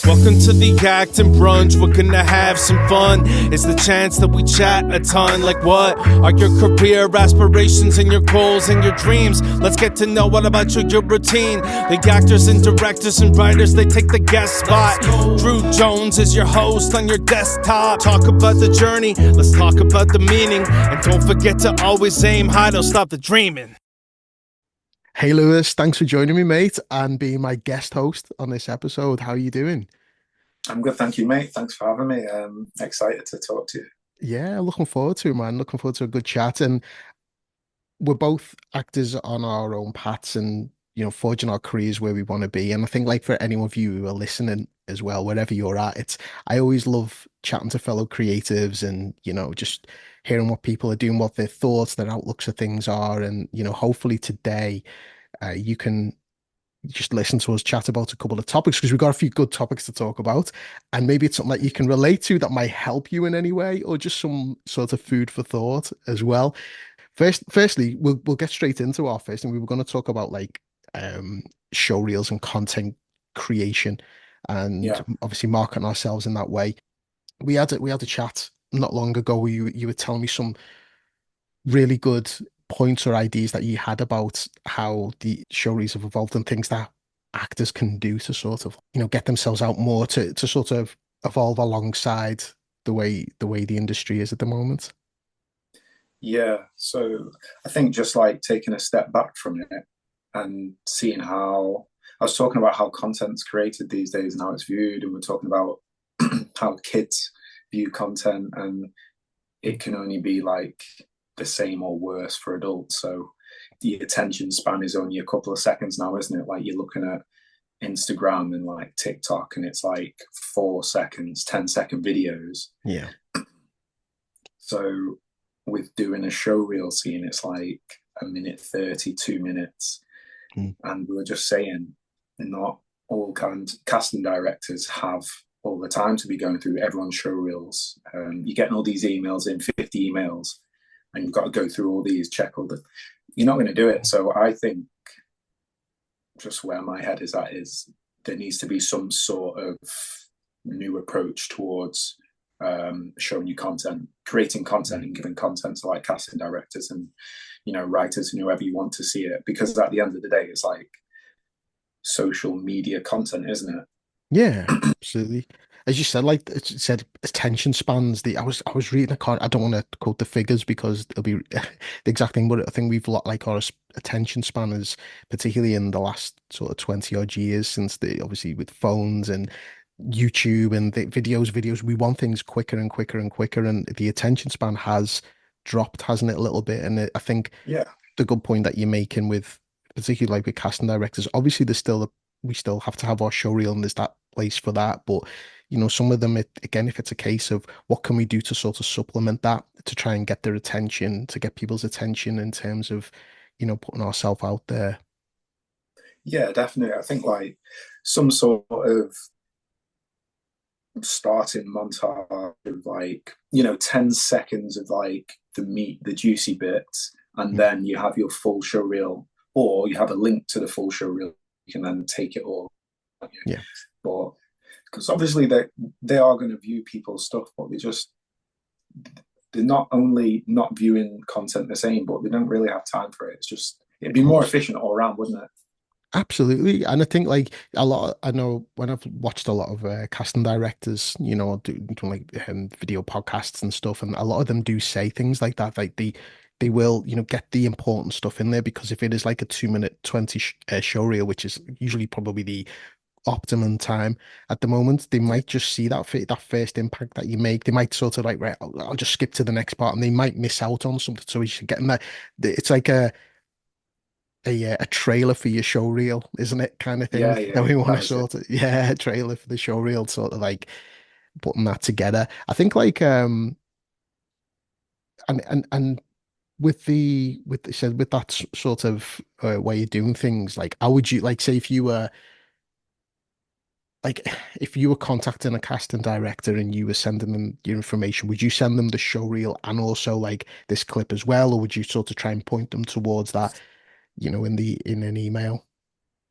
Welcome to the Act and Brunch. We're gonna have some fun. It's the chance that we chat a ton. Like, what are your career aspirations and your goals and your dreams? Let's get to know all about your routine. The actors and directors and writers, they take the guest spot. Drew Jones is your host on your desktop. Talk about the journey, let's talk about the meaning. And don't forget to always aim high, don't stop the dreaming. Hey Lewis, thanks for joining me, mate, and being my guest host on this episode. How are you doing? I'm good, thank you, mate. Thanks for having me. Excited to talk to you. Yeah, looking forward to it, man. Looking forward to a good chat. And we're both actors on our own paths and, forging our careers where we want to be. And I think like for any of you who are listening as well, wherever you're at, I always love chatting to fellow creatives and, just hearing what people are doing, what their thoughts, their outlooks of things are. And, hopefully today you can just listen to us chat about a couple of topics because we've got a few good topics to talk about. And maybe it's something that you can relate to that might help you in any way, or just some sort of food for thought as well. Firstly, we'll get straight into our first, and we were going to talk about like show reels and content creation, and Yeah, obviously marketing ourselves in that way. We had a chat not long ago where you were telling me some really good points or ideas that you had about how the show reels have evolved and things that actors can do to sort of, get themselves out more to sort of evolve alongside the way the industry is at the moment. yeah. So I think just like taking a step back from it and seeing how I was talking about how content's created these days and how it's viewed, and we're talking about how kids view content, and it can only be like the same or worse for adults. So the attention span is only a couple of seconds now, isn't it? Like you're looking at Instagram and like TikTok, and it's like 4 seconds, 10-second videos. Yeah. So with doing a show reel scene, it's like a minute 30, 2 minutes. Mm. And we were just saying, not all casting directors have all the time to be going through everyone's show reels. You're getting all these emails in, 50 emails, and you've got to go through all these, check all the. You're not going to do it. So I think just where my head is at is there needs to be some sort of new approach towards showing you content, creating content, and giving content to like casting directors and writers and whoever you want to see it. Because at the end of the day, it's like social media content, isn't it? Yeah, absolutely. As you said, like it said, attention spans. I was reading. I don't want to quote the figures because it'll be the exact thing, but I think we've like our attention span is particularly in the last sort of 20 odd years since the obviously with phones and YouTube and the videos, we want things quicker and quicker and quicker, and the attention span has dropped, hasn't it, a little bit? And I think Yeah, the good point that you're making with particularly like with casting directors, obviously we still have to have our show reel and there's that place for that. But some of them, again, if it's a case of what can we do to sort of supplement that to try and get their attention, to get people's attention in terms of, putting ourselves out there. yeah, definitely. I think like some sort of starting montage of like 10 seconds of like the meat, the juicy bits, and Mm. then you have your full show reel, or you have a link to the full show reel. You can then take it all. Yeah. But because obviously they are going to view people's stuff, but they're not only not viewing content the same, but they don't really have time for it. It's just it'd be Of more course. efficient all around, wouldn't it? Absolutely. And I think like I know when I've watched a lot of casting directors, doing like video podcasts and stuff, and a lot of them do say things like that. Like they will, get the important stuff in there because if it is like a 2 minute 20 show reel, which is usually probably the optimum time at the moment, they Yeah, might just see that first impact that you make. They might sort of like, right, I'll just skip to the next part, and they might miss out on something. So you should get in that. It's like a trailer for your show reel, isn't it? Kind of thing yeah, yeah. that we want to That is it. sort of, yeah, a trailer for the show reel, sort of like putting that together. I think like and with that sort of way of doing things, like how would you like say like if you were contacting a casting director and you were sending them your information, would you send them the show reel and also like this clip as well, or would you sort of try and point them towards that, in an email?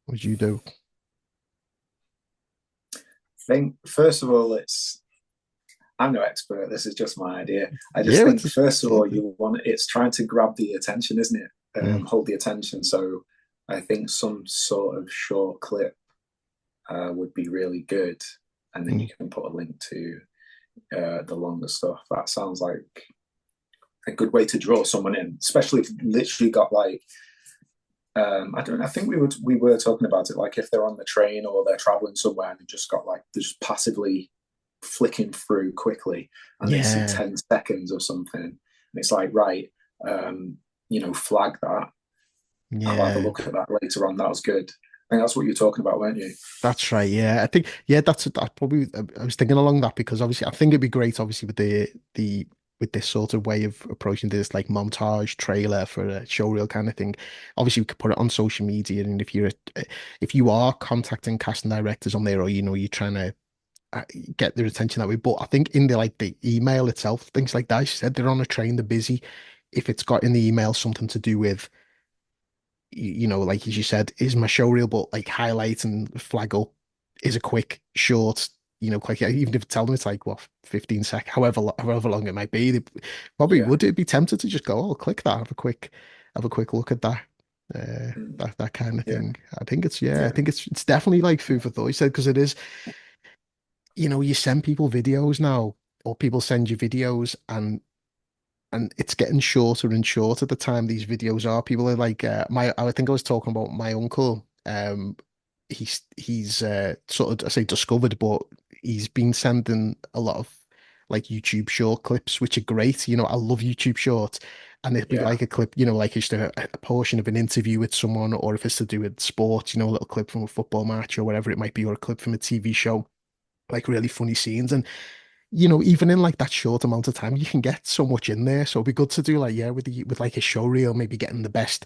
What would you do? think first of all, I'm no expert. This is just my idea. I just Yeah, think it's first of yeah, all, it's trying to grab the attention, isn't it? mm, Hold the attention. So I think some sort of short clip would be really good, and then you mm. can put a link to the longer stuff. That sounds like a good way to draw someone in, especially if you literally got like I don't know. I think we were talking about it. Like if they're on the train or they're traveling somewhere and they just got like they're just passively flicking through quickly, and they see Yeah, 10 seconds or something, and it's like right, flag that. I'll have a yeah. look at that later on. That was good. I think that's what you're talking about, weren't you? That's right. Yeah, I think that's probably I was thinking along that because obviously I think it'd be great obviously with the with this sort of way of approaching this like montage trailer for a showreel kind of thing. Obviously we could put it on social media, and if you are contacting casting directors on there, or you're trying to get their attention that way. But I think in the email itself, things like that, she said they're on a train, they're busy. If it's got in the email something to do with like as you said, is my show reel, but like highlight and flag up is a quick, short, quick, even if tell them it's like what 15 seconds, however long it might be, they probably Yeah. would be tempted to just go, oh, click that, have a quick look at that. Mm. That kind of Yeah. thing. I think I Yeah. think it's definitely like food for thought. You said because it is, you send people videos now, or people send you videos, and it's getting shorter and shorter the time these videos are. People are like I think I was talking about my uncle. He's sort of I say discovered, but he's been sending a lot of like YouTube short clips, which are great. I love YouTube shorts. And it'd be Yeah. like a clip, like just a portion of an interview with someone, or if it's to do with sports, a little clip from a football match or whatever it might be, or a clip from a TV show, like really funny scenes. And even in like that short amount of time, you can get so much in there. So it'd be good to do like, yeah, with like a show reel, maybe getting the best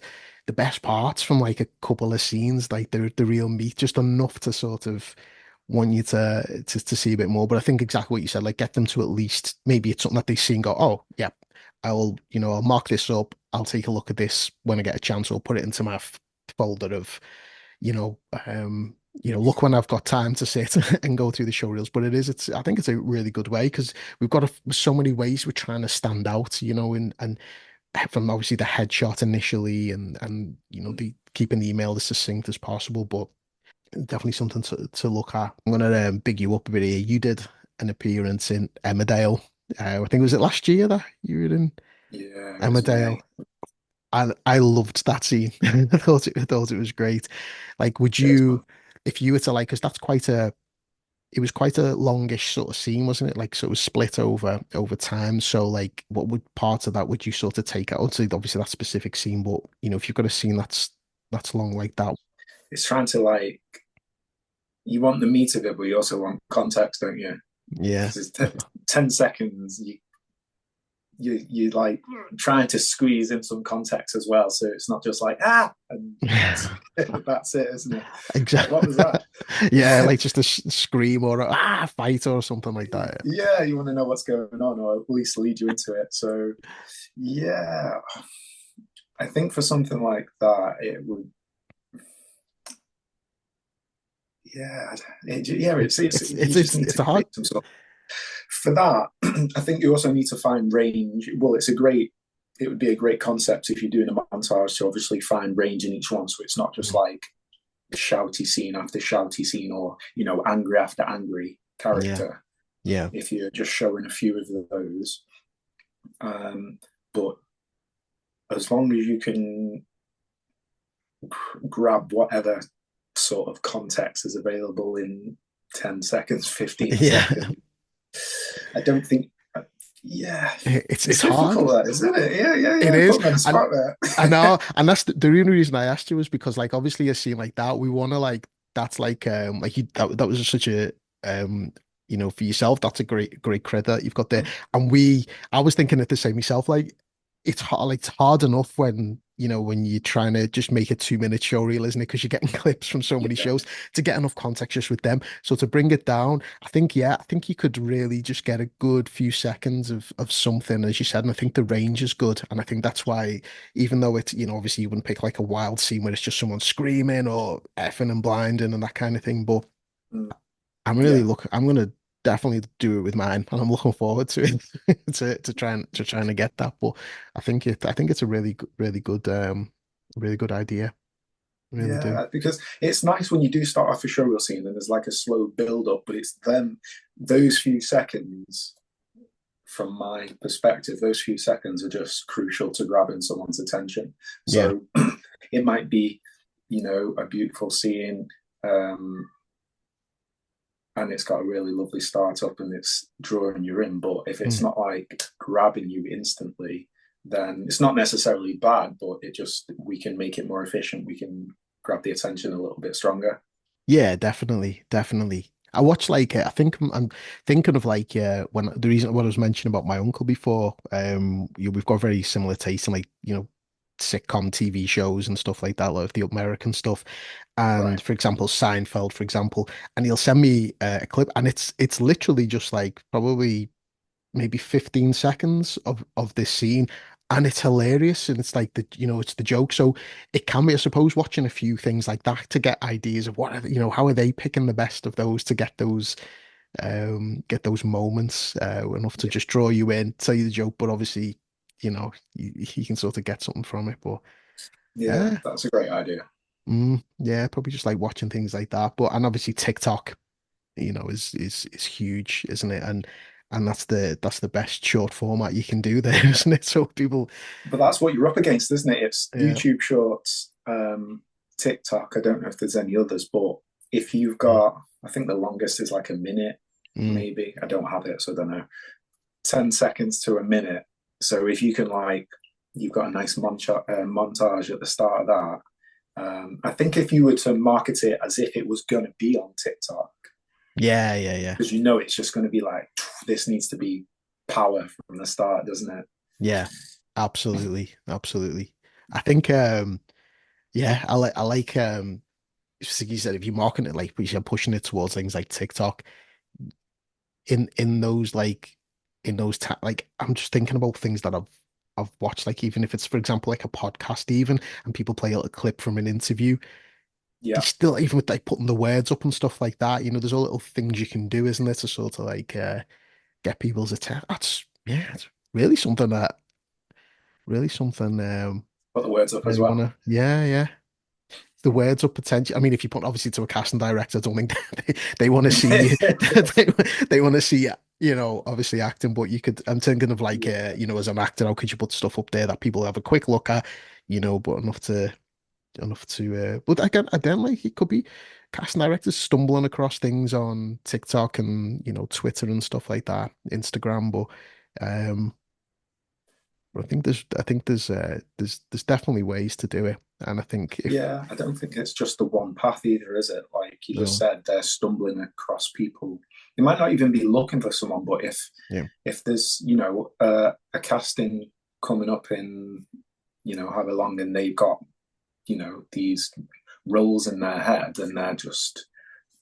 parts from like a couple of scenes, like the real meat, just enough to sort of want you to see a bit more. But I think exactly what you said, like get them to at least maybe it's something that they see and go, oh yeah, I'll mark this up. I'll take a look at this when I get a chance, or put it into my folder of you know, look when I've got time to sit and go through the show reels. But I think it's a really good way because we've got so many ways we're trying to stand out, and from obviously the headshot initially, and Mm. the keeping the email as succinct as possible, but definitely something to look at. I'm gonna big you up a bit here. You did an appearance in Emmerdale. I think was it last year that you were in Yeah. It was Emmerdale? May. I loved that scene. I thought it was great. Like, would Cheers, you, man. if you were to like, because it was quite a longish sort of scene, wasn't it? Like, so it was split over time. So, like, what would parts of that would you sort of take out? So obviously that specific scene, but if you've got a scene that's long like that, It's trying to like you want the meat of it, but you also want context, don't you? yeah, Because it's 10 seconds. You like trying to squeeze in some context as well, so it's not just like and that's it, isn't it? Like what was exactly. that? Yeah, like just a scream or a fight or something like that. Yeah, you want to know what's going on, or at least lead you into it. So yeah, I think for something like that, it would. Yeah, you just need It's to a hard. create some sort. For that, I think you also need to find range. Well, it would be a great concept if you're doing a montage to obviously find range in each one. So it's not just like shouty scene after shouty scene, or, angry after angry Yeah, character. yeah. If you're just showing a few of those. But as long as you can grab whatever sort of context is available in 10 seconds, 15 Yeah. seconds, I don't think. Yeah, It's it's hard. difficult, that isn't it? Yeah, yeah, It yeah. is. Put me on the And spot there. I know, and that's the only reason I asked you was because like obviously a scene like that, we want to that's like that was such a um for yourself, that's a great credit that you've got there. And I was thinking it the same myself, like it's hard enough when when you're trying to just make a 2 minute show reel, isn't it? Because you're getting clips from so many Yeah. shows to get enough context just with them. So to bring it down, I think you could really just get a good few seconds of something, as you said. And I think the range is good. And I think that's why, even though it's, obviously you wouldn't pick like a wild scene where it's just someone screaming or effing and blinding and that kind of thing. But Mm. I'm I'm gonna definitely do it with mine, and I'm looking forward to it to trying to get that. But I think it's a really good idea. I really do. Yeah, because it's nice when you do start off a showreel scene and there's like a slow build up, but it's them, those few seconds, from my perspective, those few seconds are just crucial to grabbing someone's attention. Yeah. So it might be, a beautiful scene, um, and it's got a really lovely start up and it's drawing you in. But if it's Mm. not like grabbing you instantly, then it's not necessarily bad, but we can make it more efficient. We can grab the attention a little bit stronger. Yeah, definitely, definitely. I watch like I'm thinking of like when the reason what I was mentioning about my uncle before. We've got very similar taste in like sitcom TV shows and stuff like that, like the American stuff. And Right. for example, Seinfeld, for example, and he'll send me a clip, and it's literally just like probably maybe 15 seconds of this scene, and it's hilarious, and it's like it's the joke. So it can be, I suppose, watching a few things like that to get ideas of what are how are they picking the best of those to get those moments enough to Yeah. just draw you in, tell you the joke, but obviously you can sort of get something from it. But Yeah, yeah, that's a great idea. yeah, probably just like watching things like that. But and obviously TikTok, is huge, isn't it? And that's the best short format you can do there, isn't it? So people, But that's what you're up against, isn't it? It's yeah. YouTube Shorts, TikTok. I don't know if there's any others, but if you've Mm, got, I think the longest is like a minute, mm. maybe. I don't have it, so I don't know. 10 seconds to a minute. So if you can, like, you've got a nice montage at the start of that. I think if you were to market it as if it was going to be on TikTok, Yeah, yeah, yeah. because it's just going to be like, this needs to be power from the start, doesn't it? Yeah, absolutely, absolutely. I think yeah, I like just like you said, if you market it like you're pushing it towards things like TikTok, in those like in those ta like I'm just thinking about things that I've watched, like even if it's for example like a podcast even, and people play a little clip from an interview, they Yeah. still, even with like putting the words up and stuff like that, there's all little things you can do, isn't there, to sort of like get people's attention. That's yeah, it's really something Put the words up as really well. wanna, yeah, yeah. The words up potential. I mean, if you put obviously to a casting director, I don't think they want to see they, they want to see obviously acting, but you could. I'm thinking of like Yeah. as an actor, how could you put stuff up there that people have a quick look at, but enough to but again like it could be casting directors stumbling across things on TikTok and Twitter and stuff like that, Instagram, but um I think there's definitely ways to do it, and I think if Yeah, I don't think it's just the one path either, is it? Like you just no, said, they're stumbling across people. They might not even be looking for someone, but yeah, if there's a casting coming up in however long, and they've got these roles in their head, and they're just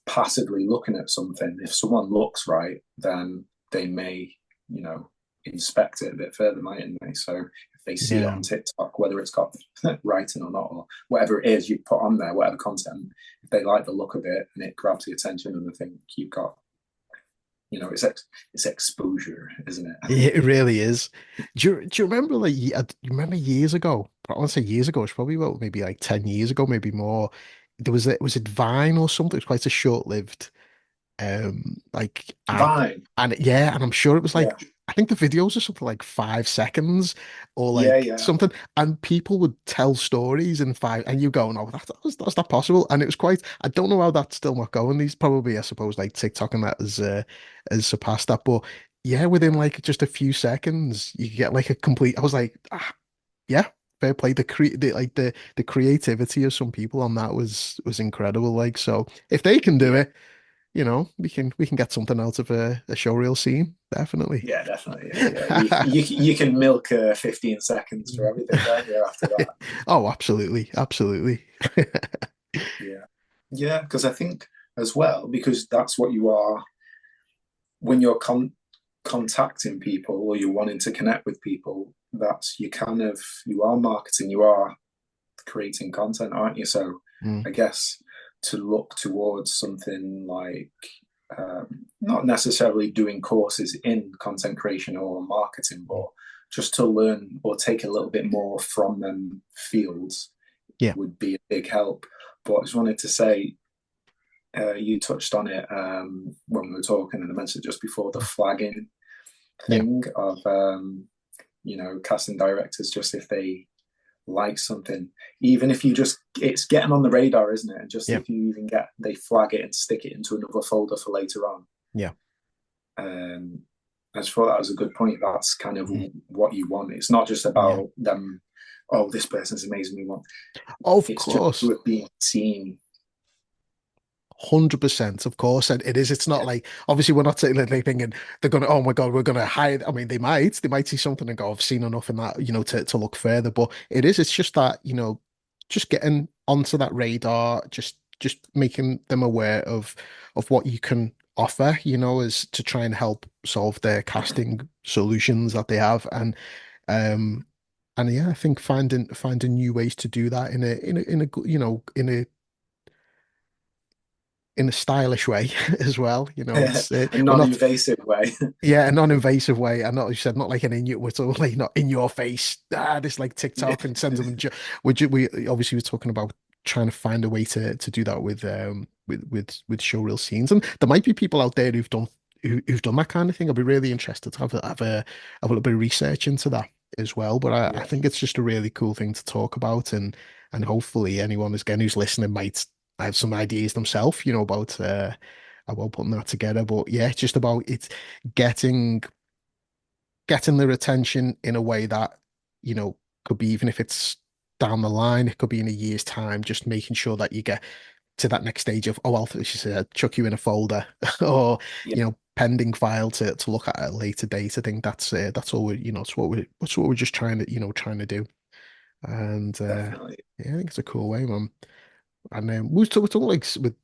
passively looking at something. If someone looks right, then they may you know inspect it a bit further, mightn't they? So if they see it yeah, on TikTok, whether it's got writing or not, or whatever it is you put on there, whatever content, if they like the look of it and it grabs the attention, and I think you've got, it's exposure, isn't it? it really is. Do you remember like you remember years ago? I want to say years ago. It's probably about maybe like 10 years ago, maybe more. There was it Vine or something? It was quite a short-lived like app, Vine. and yeah, and I'm sure it was like Yeah. I think the videos are something like 5 seconds or Yeah. like Yeah. something, and people would tell stories in five, and you go, no, that's not possible, and it was quite. I don't know how that's still not going. These probably, I suppose, like TikTok and that has surpassed that, but yeah, within Yeah. like just a few seconds, you get like a complete. I was like, yeah. Fair play. The creativity of some people on that was incredible. Like, so if they can do Yeah. it, we can get something out of a showreel scene, definitely. Yeah, definitely. Yeah, yeah. You can milk 15 seconds for everything, can't you, after that? Oh, absolutely, absolutely. Yeah. Yeah, because I think as well, because that's what you are when you're contacting people, or you're wanting to connect with people. That's you are marketing, you are creating content, aren't you? So Mm, I guess to look towards something like not necessarily doing courses in content creation or marketing, but just to learn or take a little bit more from them fields Yeah. would be a big help. But I just wanted to say, you touched on it when we were talking, and I mentioned just before, the flagging Yeah. thing of casting directors, just if they like something, even if you just, it's getting on the radar, isn't it? And just Yeah. if you even get, they flag it and stick it into another folder for later on. Yeah. I just thought that was a good point. That's kind of what you want. It's not just Yeah. about them, oh, this person's amazing, we want, Of it's just course. being seen. 100%, of course, and it is. It's not like, obviously we're not sitting there thinking they're gonna, oh my God, we're gonna hide. I mean, they might see something and go, I've seen enough in that, to look further. But it's just that, just getting onto that radar, just making them aware of what you can offer, is to try and help solve their casting solutions that they have. And yeah, I think finding new ways to do that in a stylish way as well. It's A we're not, non-invasive way. yeah, a non-invasive way. And not, you said, not like an in your, we're totally not in your face. This like Yeah. TikTok and send them. We obviously we're talking about trying to find a way to do that with showreel scenes. And there might be people out there who've done that kind of thing. I'd be really interested to have a little bit of research into that as well. But I Yeah, think it's just a really cool thing to talk about, and hopefully anyone who's listening might have some ideas themselves, about putting that together. But yeah, it's just about it's getting getting their attention in a way that, could be, even if it's down the line, it could be in a year's time, just making sure that you get to that next stage of, oh, I'll just chuck you in a folder or, yeah, pending file to look at a later date. I think that's all that's what we're just trying to do. And definitely. yeah, I think it's a cool way, man. And we're talking like with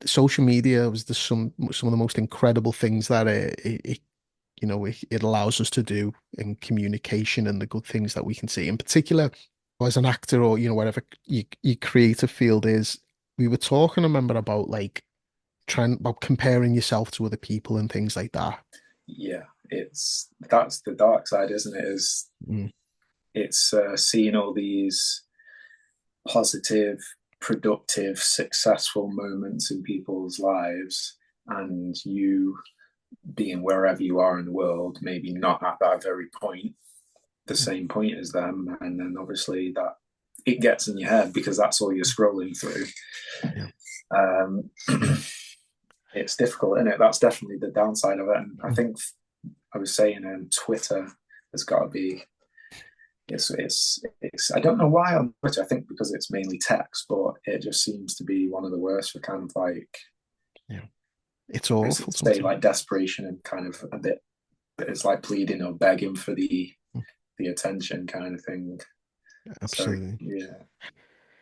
social media was the some of the most incredible things that it allows us to do in communication, and the good things that we can see. In particular, as an actor, or whatever your creative field is, we were talking, I remember, about like trying about comparing yourself to other people and things like that. Yeah, that's the dark side, isn't it? Mm. It's seeing all these positive, productive, successful moments in people's lives, and you being wherever you are in the world, maybe not at that very point, the same point as them, and then obviously that it gets in your head because that's all you're scrolling through. Yeah. Um, it's difficult, isn't it? That's definitely the downside of it. And I think I was saying, Twitter has got to be. It's. I don't know why on Twitter. I think because it's mainly text, but it just seems to be one of the worst for kind of like. Yeah. It's awful Say sometimes. like desperation and kind of a bit. It's like pleading or begging for the attention kind of thing. So Absolutely. yeah,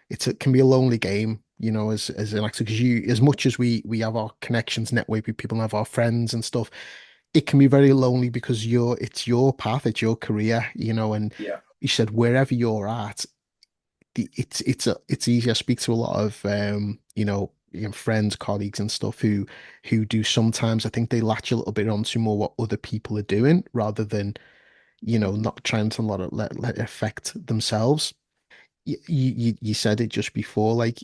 It can be a lonely game, as an actor, because as much as we have our connections network with people and have our friends and stuff, it can be very lonely because it's your path, it's your career, and yeah, you said wherever you're at, it's easy. I speak to a lot of friends, colleagues and stuff who do sometimes, I think they latch a little bit onto more what other people are doing rather than, not trying to let it affect themselves. You said it just before, like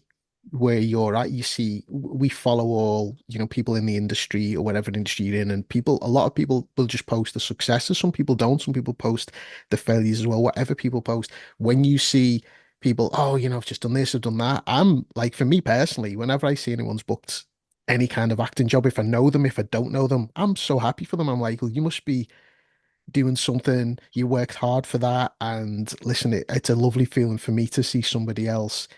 where you're at, you see, we follow all, people in the industry or whatever industry you're in, and a lot of people will just post the successes. Some people don't. Some people post the failures as well. Whatever people post, when you see people, oh, I've just done this, I've done that. I'm like, for me personally, whenever I see anyone's booked any kind of acting job, if I know them, if I don't know them, I'm so happy for them. I'm like, well, you must be doing something, you worked hard for that. And listen, it's a lovely feeling for me to see somebody else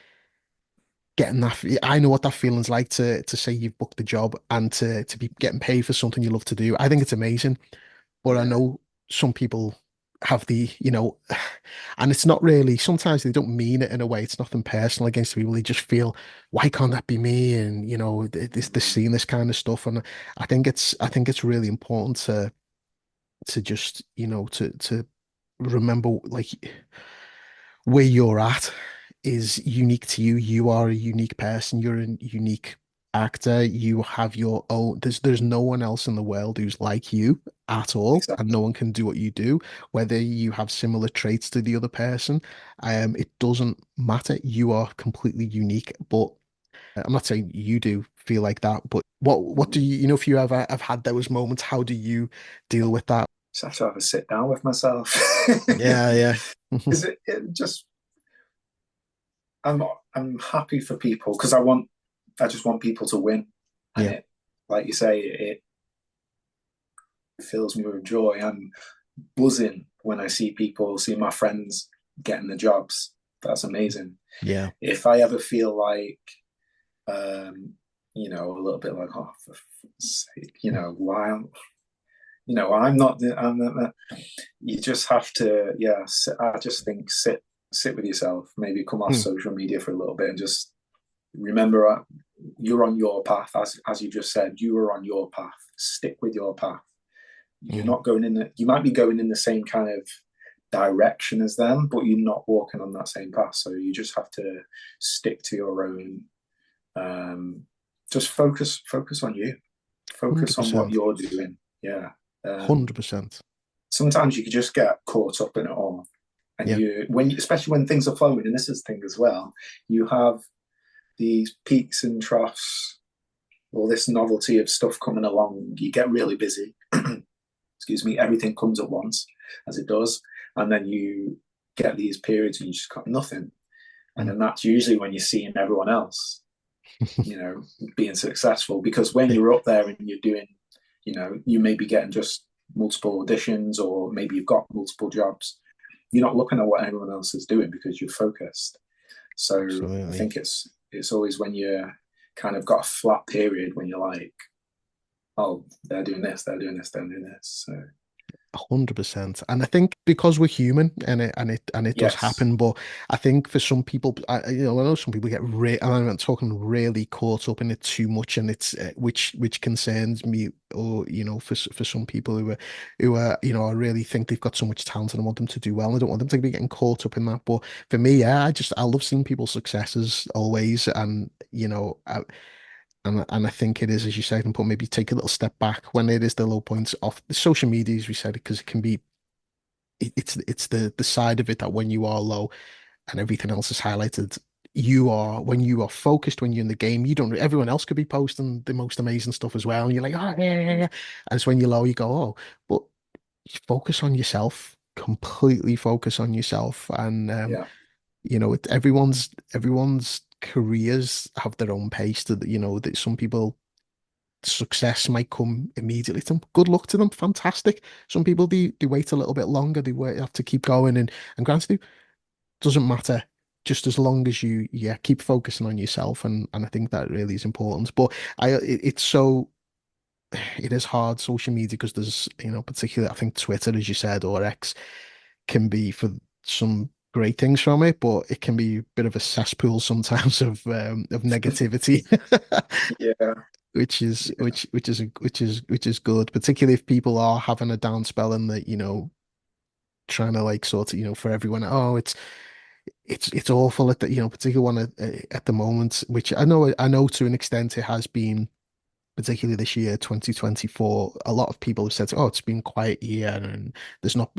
getting that. I know what that feeling's like to say you've booked a job and to be getting paid for something you love to do. I think it's amazing. But I yeah, know some people have and it's not really, sometimes they don't mean it in a way. It's nothing personal against people. They just feel, why can't that be me? And this seeing this kind of stuff. And I think it's really important to just, to remember, like, where you're at is unique to you. You are a unique person. You're a unique actor, you have your own, there's no one else in the world who's like you at all, and no Exactly. one can do what you do, whether you have similar traits to the other person. It doesn't matter. You are completely unique. But I'm not saying you do feel like that, but what do you, if you ever have had those moments, how do you deal with that? Just have to have a sit down with myself. Yeah, yeah. Is it just I'm I'm happy for people because I just want people to win, and Yeah, it, like you say, it fills me with joy. I'm buzzing when I see my friends getting the jobs. That's amazing. yeah. If I ever feel like, um, a little bit like, oh, for sake, why I'm not. You just have to, yeah. I just think sit with yourself. Maybe come off Hmm, social media for a little bit and just remember you're on your path, as you just said. You are on your path. Stick with your path. You're hmm. not going in the. You might be going in the same kind of direction as them, but you're not walking on that same path. So you just have to stick to your own. Um, just focus on you. Focus on what 100%. you're doing. Yeah. Um, 100%. Sometimes you could just get caught up in it all, and Yeah. especially when things are flowing, and this is the thing as well. You have these peaks and troughs, all this novelty of stuff coming along. You get really busy. Excuse me. Everything comes at once, as it does, and then you get these periods and you just got nothing. And Mm. then that's usually when you're seeing everyone else, being successful. Because when Yeah. you're up there and you're doing, you may be getting just multiple auditions, or maybe you've got multiple jobs. You're not looking at what everyone else is doing because you're focused. So I Absolutely. think it's always when you're kind of got a flat period when you're like, oh, they're doing this, they're doing this, they're doing this. So 100%. And I think because we're human and it does yes, happen, but I think for some people, I know some people get and I'm talking really caught up in it too much, and it's which concerns me, or for some people who are I really think they've got so much talent and I want them to do well. And I don't want them to be getting caught up in that. But for me, yeah, I love seeing people's successes always, and and I think it is, as you said, and put maybe take a little step back when it is the low points of the social media, as we said, because it can be it's the side of it that when you are low and everything else is highlighted, when you are focused, when you're in the game, you don't everyone else could be posting the most amazing stuff as well. And you're like, oh yeah, yeah, yeah. And it's when you're low, you go, oh, but you focus on yourself, completely focus on yourself. And yeah, everyone's careers have their own pace that some people success might come immediately to them. Good luck to them. Fantastic. Some people they wait a little bit longer. Have to keep going, and granted, it doesn't matter. Just as long as you, yeah, keep focusing on yourself, and I think that really is important. But it's so it is hard social media because there's particularly I think Twitter, as you said, or X can be for some great things from it, but it can be a bit of a cesspool sometimes of negativity. yeah, yeah, Which is good, particularly if people are having a down spell and that trying to like sort of for everyone. Oh, it's awful at the particular one at the moment, which I know to an extent it has been, particularly this year 2024. A lot of people have said, oh, it's been quiet year, and there's not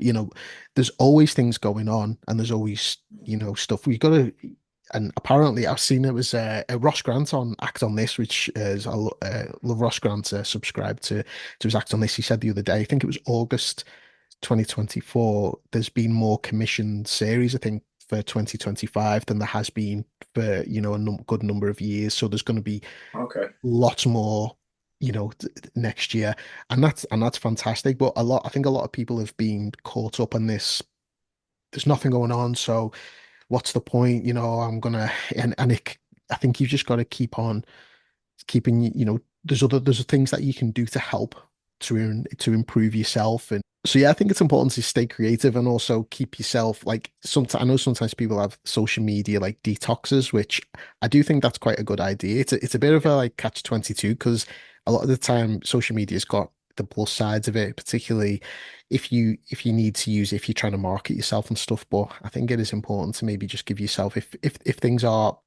there's always things going on, and there's always stuff we got to. And apparently, I've seen it was a Ross Grant on Act on This, which is love Ross Grant. Subscribed to his Act on This. He said the other day, I think it was August 2024. There's been more commissioned series, I think, for 2025 than there has been for a good number of years. So there's going to be okay, lots more, next year, and that's fantastic. But I think a lot of people have been caught up on this. There's nothing going on, so what's the point? I'm gonna and I think you've just got to keep on keeping. There's things that you can do to help to improve yourself. And so yeah, I think it's important to stay creative and also keep yourself like sometimes I know sometimes people have social media like detoxes, which I do think that's quite a good idea. It's a bit of yeah, a like catch 22 because a lot of the time social media's got the plus sides of it, particularly if you need to use it, if you're trying to market yourself and stuff. But I think it is important to maybe just give yourself if things are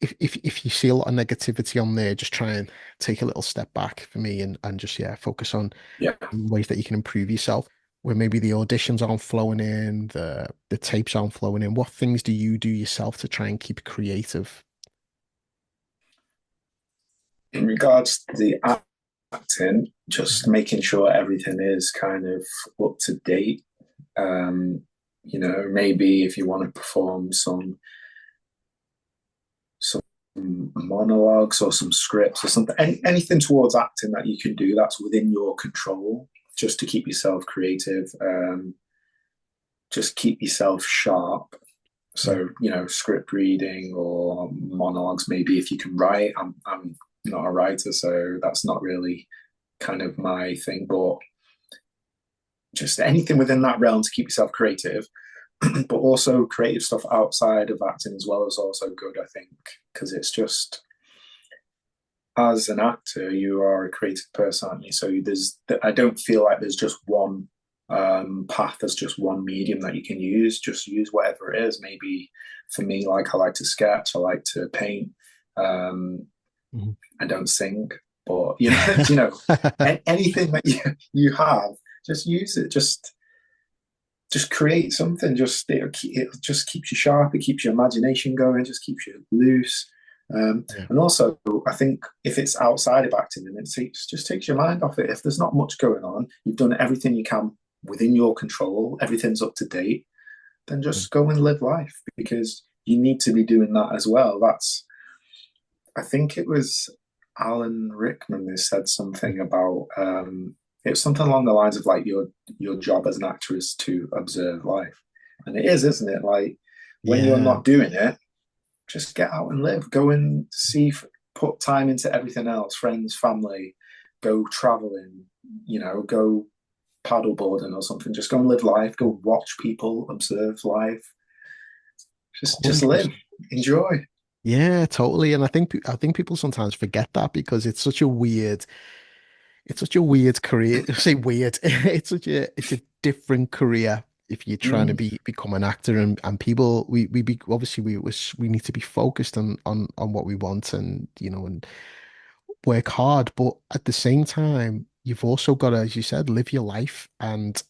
if you see a lot of negativity on there, just try and take a little step back for me and just focus on Yeah. ways that you can improve yourself. Where maybe the auditions aren't flowing in, the tapes aren't flowing in. What things do you do yourself to try and keep creative? In regards to the acting, just making sure everything is kind of up to date. Um, maybe if you want to perform some monologues or some scripts or something, anything towards acting that you can do that's within your control, just to keep yourself creative, just keep yourself sharp. So, script reading or monologues, maybe if you can write. I'm not a writer, so that's not really kind of my thing, but just anything within that realm to keep yourself creative. But also creative stuff outside of acting as well is also good, I think, because it's just, as an actor, you are a creative person, aren't you? So I don't feel like there's just one path, there's just one medium that you can use. Just use whatever it is. Maybe for me, like, I like to sketch, I like to paint. I don't sing, but anything that you have, just use it. Just create something. It just keeps you sharp. It keeps your imagination going. Just keeps you loose. And also, I think if it's outside of acting, and just takes your mind off it. If there's not much going on, you've done everything you can within your control. Everything's up to date. Then just go and live life, because you need to be doing that as well. I think it was Alan Rickman who said something about it was something along the lines of, like, your job as an actor is to observe life, and it is, isn't it? Like, when you're not doing it, just get out and live. Go and see, put time into everything else, friends, family. Go traveling. Go paddleboarding or something. Just go and live life. Go watch people, observe life. Just live, enjoy. Yeah, totally. And I think people sometimes forget that because it's such a weird career. I say weird. It's a different career if you're trying to become an actor, and people obviously we need to be focused on what we want, and and work hard, but at the same time you've also got to, as you said, live your life, and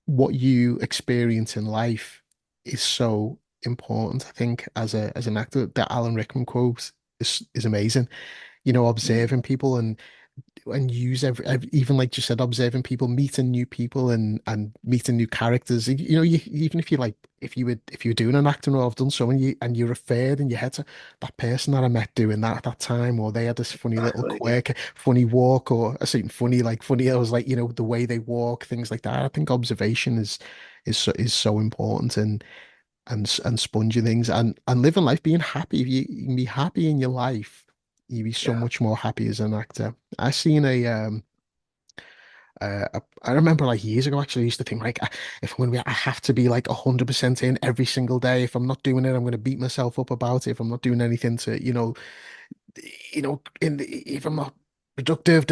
what you experience in life is so important. I think as an actor, that Alan Rickman quote is amazing. Observing people and use even like you said, observing people, meeting new people and meeting new characters. Even if if you were doing an acting role, I've done so, and you referred in your head to that person that I met doing that at that time, or they had this funny little Exactly. quirk, funny walk, or I say funny, like funny. I was like, the way they walk, things like that. I think observation is so important, and sponging things, and living life, being happy. If you can be happy in your life, you'd be so Yeah. much more happy as an actor. I seen I remember like years ago, actually, I used to think, like, if I'm gonna be, I have to be like 100% in every single day. If I'm not doing it, I'm gonna beat myself up about it. If I'm not doing anything to, if I'm not productive,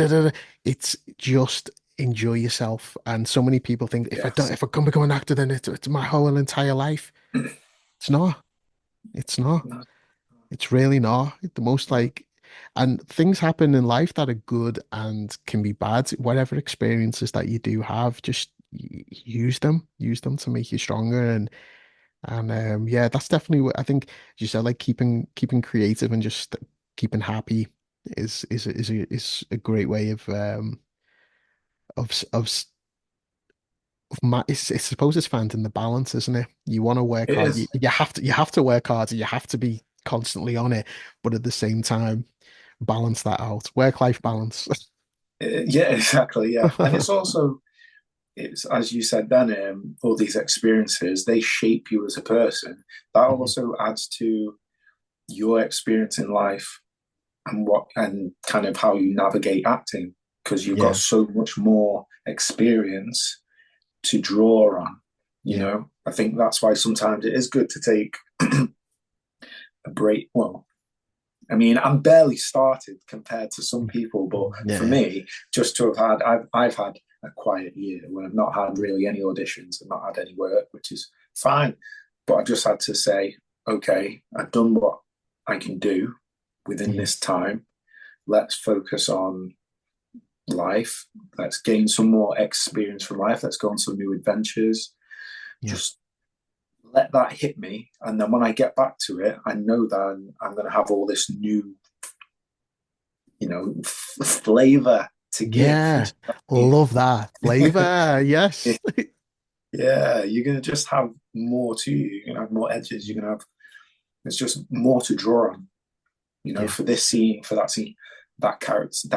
it's just enjoy yourself. And so many people think, Yes. if I can become an actor, then it's my whole entire life. It's not. It's not. No, It's really not. The most no. like, and things happen in life that are good and can be bad. Whatever experiences that you do have, just use them to make you stronger. And yeah, that's definitely what I think. As you said, like keeping creative and just keeping happy is a great way of s- of s- it's I suppose it's finding the balance, isn't it? You want to work It hard. You, is. you have to work hard. You have to be constantly on it, but at the same time, balance that out. Work-life balance. Yeah, exactly. Yeah, and it's also, it's, as you said then, all these experiences, they shape you as a person. That Mhm. also adds to your experience in life, and kind of how you navigate acting, because you've got Yeah, so much more experience to draw on. yeah, I think that's why sometimes it is good to take a break. Well, I mean, I'm barely started compared to some people, but for yeah, me, just to have I've had a quiet year where I've not had really any auditions and not had any work, which is fine. But I've just had to say, okay, I've done what I can do within this time. Let's focus on life. Let's gain some more experience from life. Let's go on some new adventures. Yeah. Just let that hit me. And then when I get back to it, I know that I'm going to have all this new, flavor to give. Yeah. Love that. Flavor. Yes. Yeah, you're going to just have more to you. You're going to have more edges. You're going to have, there's just more to draw on, Yeah. for this scene, for that scene, that character,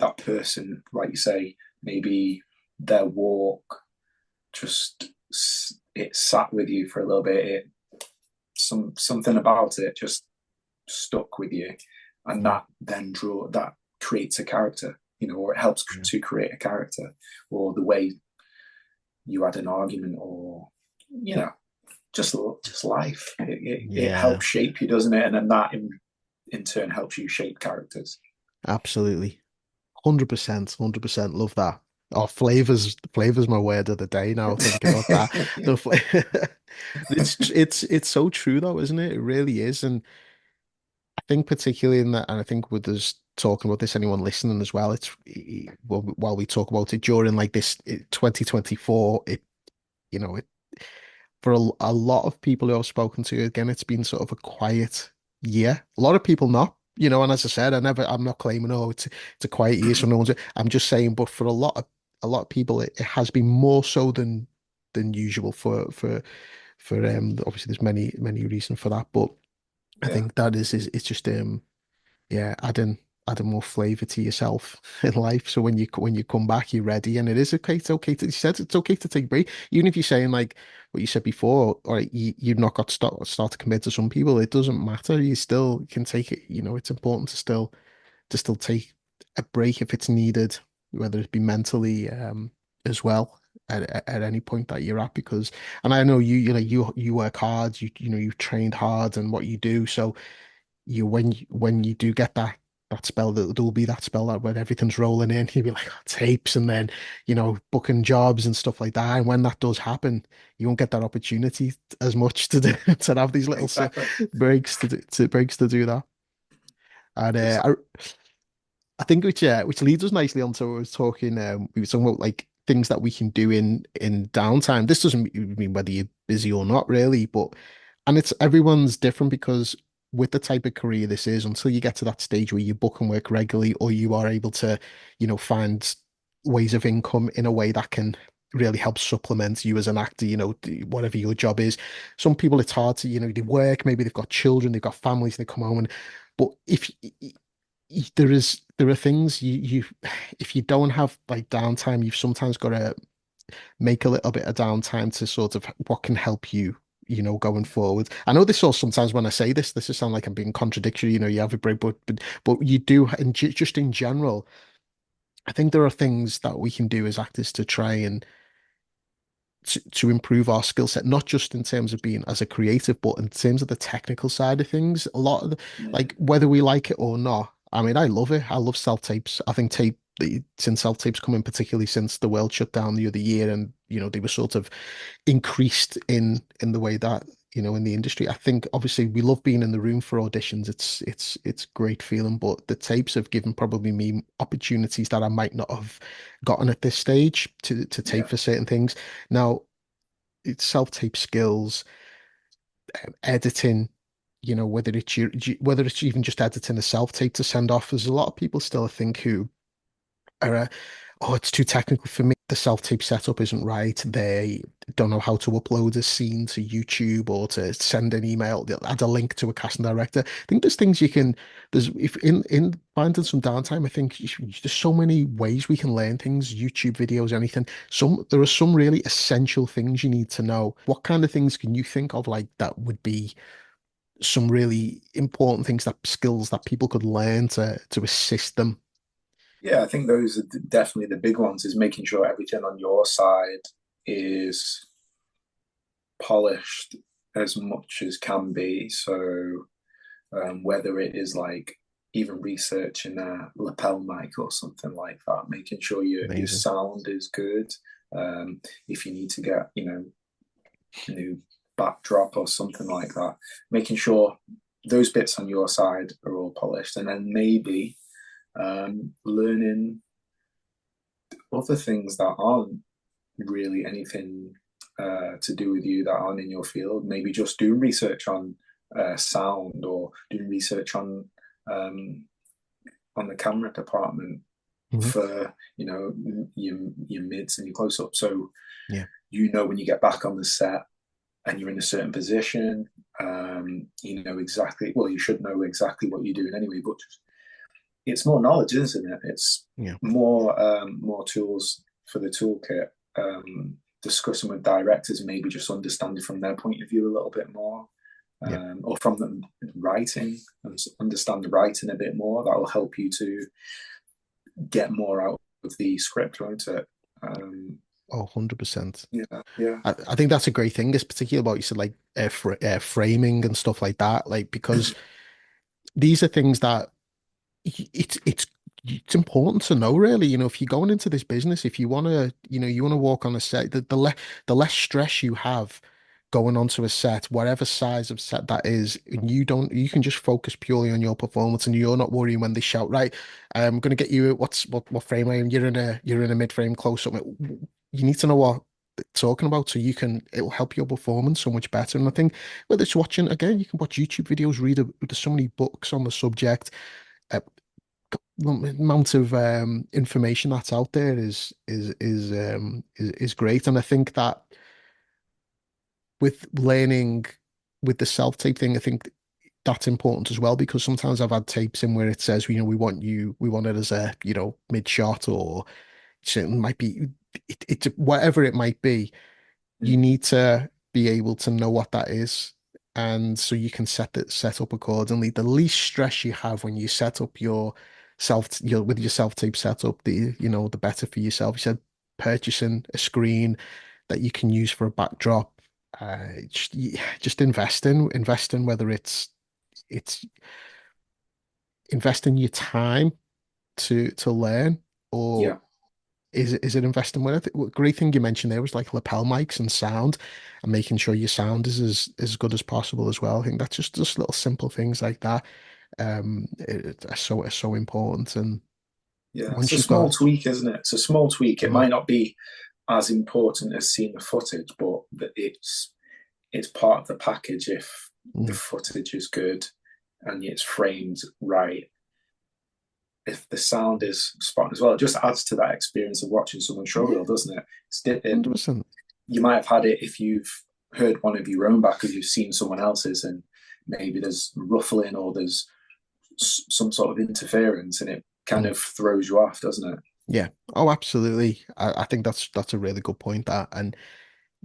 that person, like you say, maybe their walk, just it sat with you for a little bit. Something about it just stuck with you, and that creates a character, or it helps to create a character, or the way you had an argument, or just life. It Yeah. helps shape you, doesn't it? And then that in turn helps you shape characters. Absolutely. 100%. 100%. Love that. Oh, flavors my word of the day now, thinking about that. It's so true though, isn't it? It really is. And I think particularly in that, and I think with us talking about this, anyone listening as well, while we talk about it during like this 2024, you know, it for a lot of people who I've spoken to, again, it's been sort of a quiet year. A lot of people not, and as I said, I'm not claiming, oh, it's a quiet year, so no one's. I'm just saying, but for a lot of people, it has been more so than usual for obviously there's many reasons for that, but I Yeah, think that is it's just yeah, adding more flavor to yourself in life. So when you come back, you're ready, and it is okay. It's okay to you said it's okay to take a break, even if you're saying like what you said before, or you've not got start to commit to some people. It doesn't matter. You still can take it. It's important to still take a break if it's needed, whether it be mentally as well. At any point that you're at, because and I know you work hard, you've trained hard and what you do, so when you do get that spell, there'll be that spell that when everything's rolling in, you'll be like, oh, tapes, and then booking jobs and stuff like that. And when that does happen, you won't get that opportunity as much to do to have these little exactly. breaks to do that. And Exactly. I think which leads us nicely on to what we were talking about like things that we can do in downtime. This doesn't mean whether you're busy or not really, but and it's everyone's different because with the type of career this is, until you get to that stage where you book and work regularly or you are able to, find ways of income in a way that can really help supplement you as an actor, whatever your job is. Some people it's hard to, they work, maybe they've got children, they've got families, they come home and but if there are things if you don't have like downtime, you've sometimes got to make a little bit of downtime to sort of what can help you, going forward. I know this all sometimes when I say this just sound like I'm being contradictory, you have a break, but you do, and just in general, I think there are things that we can do as actors to try and to improve our skill set, not just in terms of being as a creative, but in terms of the technical side of things. A lot of Yeah. like whether we like it or not. I mean, I love it. I love self tapes. I think since self tapes come in, particularly since the world shut down the other year, and they were sort of increased in the way that in the industry. I think obviously we love being in the room for auditions. It's great feeling, but the tapes have given probably me opportunities that I might not have gotten at this stage to tape Yeah. for certain things. Now, it's self-tape skills, editing, whether it's even just editing a self-tape to send off. There's a lot of people still, I think, who are, oh, it's too technical for me. The self-tape setup isn't right. They don't know how to upload a scene to YouTube or to send an email, they'll add a link to a casting director. I think there's things you can, there's, if in finding some downtime, I think there's so many ways we can learn things, YouTube videos, anything. There are some really essential things you need to know. What kind of things can you think of like that would be some really important things, that skills that people could learn to assist them? Yeah, I think those are definitely the big ones, is making sure everything on your side is polished as much as can be. So whether it is like even researching a lapel mic or something like that, making sure your Amazing. sound is good. If you need to get new backdrop or something like that, making sure those bits on your side are all polished, and then maybe learning other things that aren't really anything to do with you, that aren't in your field. Maybe just doing research on sound, or doing research on the camera department Mhm. for your mids and your close up. So Yeah. when you get back on the set and you're in a certain position, you know exactly. Well, you should know exactly what you're doing anyway. But it's more knowledge, isn't it? It's Yeah. more tools for the toolkit. Discussing with directors, maybe just understanding from their point of view a little bit more, Yeah. or from them writing, and understand the writing a bit more. That will help you to get more out of the script, won't it? Oh, 100%. Yeah, yeah, I think that's a great thing, is particularly about, you said, like framing and stuff like that, like, because these are things that it's important to know, really. If you're going into this business, if you want to, you want to walk on a set, the less stress you have going onto a set, whatever size of set that is, and you can just focus purely on your performance, and you're not worrying when they shout, right, I'm going to get you, what frame are you in? You're in a mid-frame close up. You need to know what they're talking about, so it'll help your performance so much better. And I think whether it's watching, again, you can watch YouTube videos, there's so many books on the subject. uh, the amount of information that's out there is great. And I think that with learning, with the self-tape thing, I think that's important as well, because sometimes I've had tapes in where it says, we want it as a, mid shot, or it might be, it's whatever it might be. You need to be able to know what that is. And so you can set up accordingly. The least stress you have when you set up with your self-tape setup, the better for yourself. You said purchasing a screen that you can use for a backdrop. Just invest in, whether it's investing your time to learn, or yeah. is it investing with it? Great thing you mentioned there was like lapel mics and sound, and making sure your sound is as good as possible as well. I think that's just little simple things like that. Are so important. And Yeah, it's once a you've small got, tweak, isn't it? It's a small tweak. It mm, might not be as important as seeing the footage, but it's part of the package if the mm, footage is good and it's framed right. If the sound is spot on as well, it just adds to that experience of watching someone yeah, showreel, doesn't it? 100%. You might have had it if you've heard one of your own back, because you've seen someone else's, and maybe there's ruffling or there's some sort of interference, and it kind Mm. of throws you off, doesn't it? Yeah. Oh, absolutely. I think that's a really good point, that. And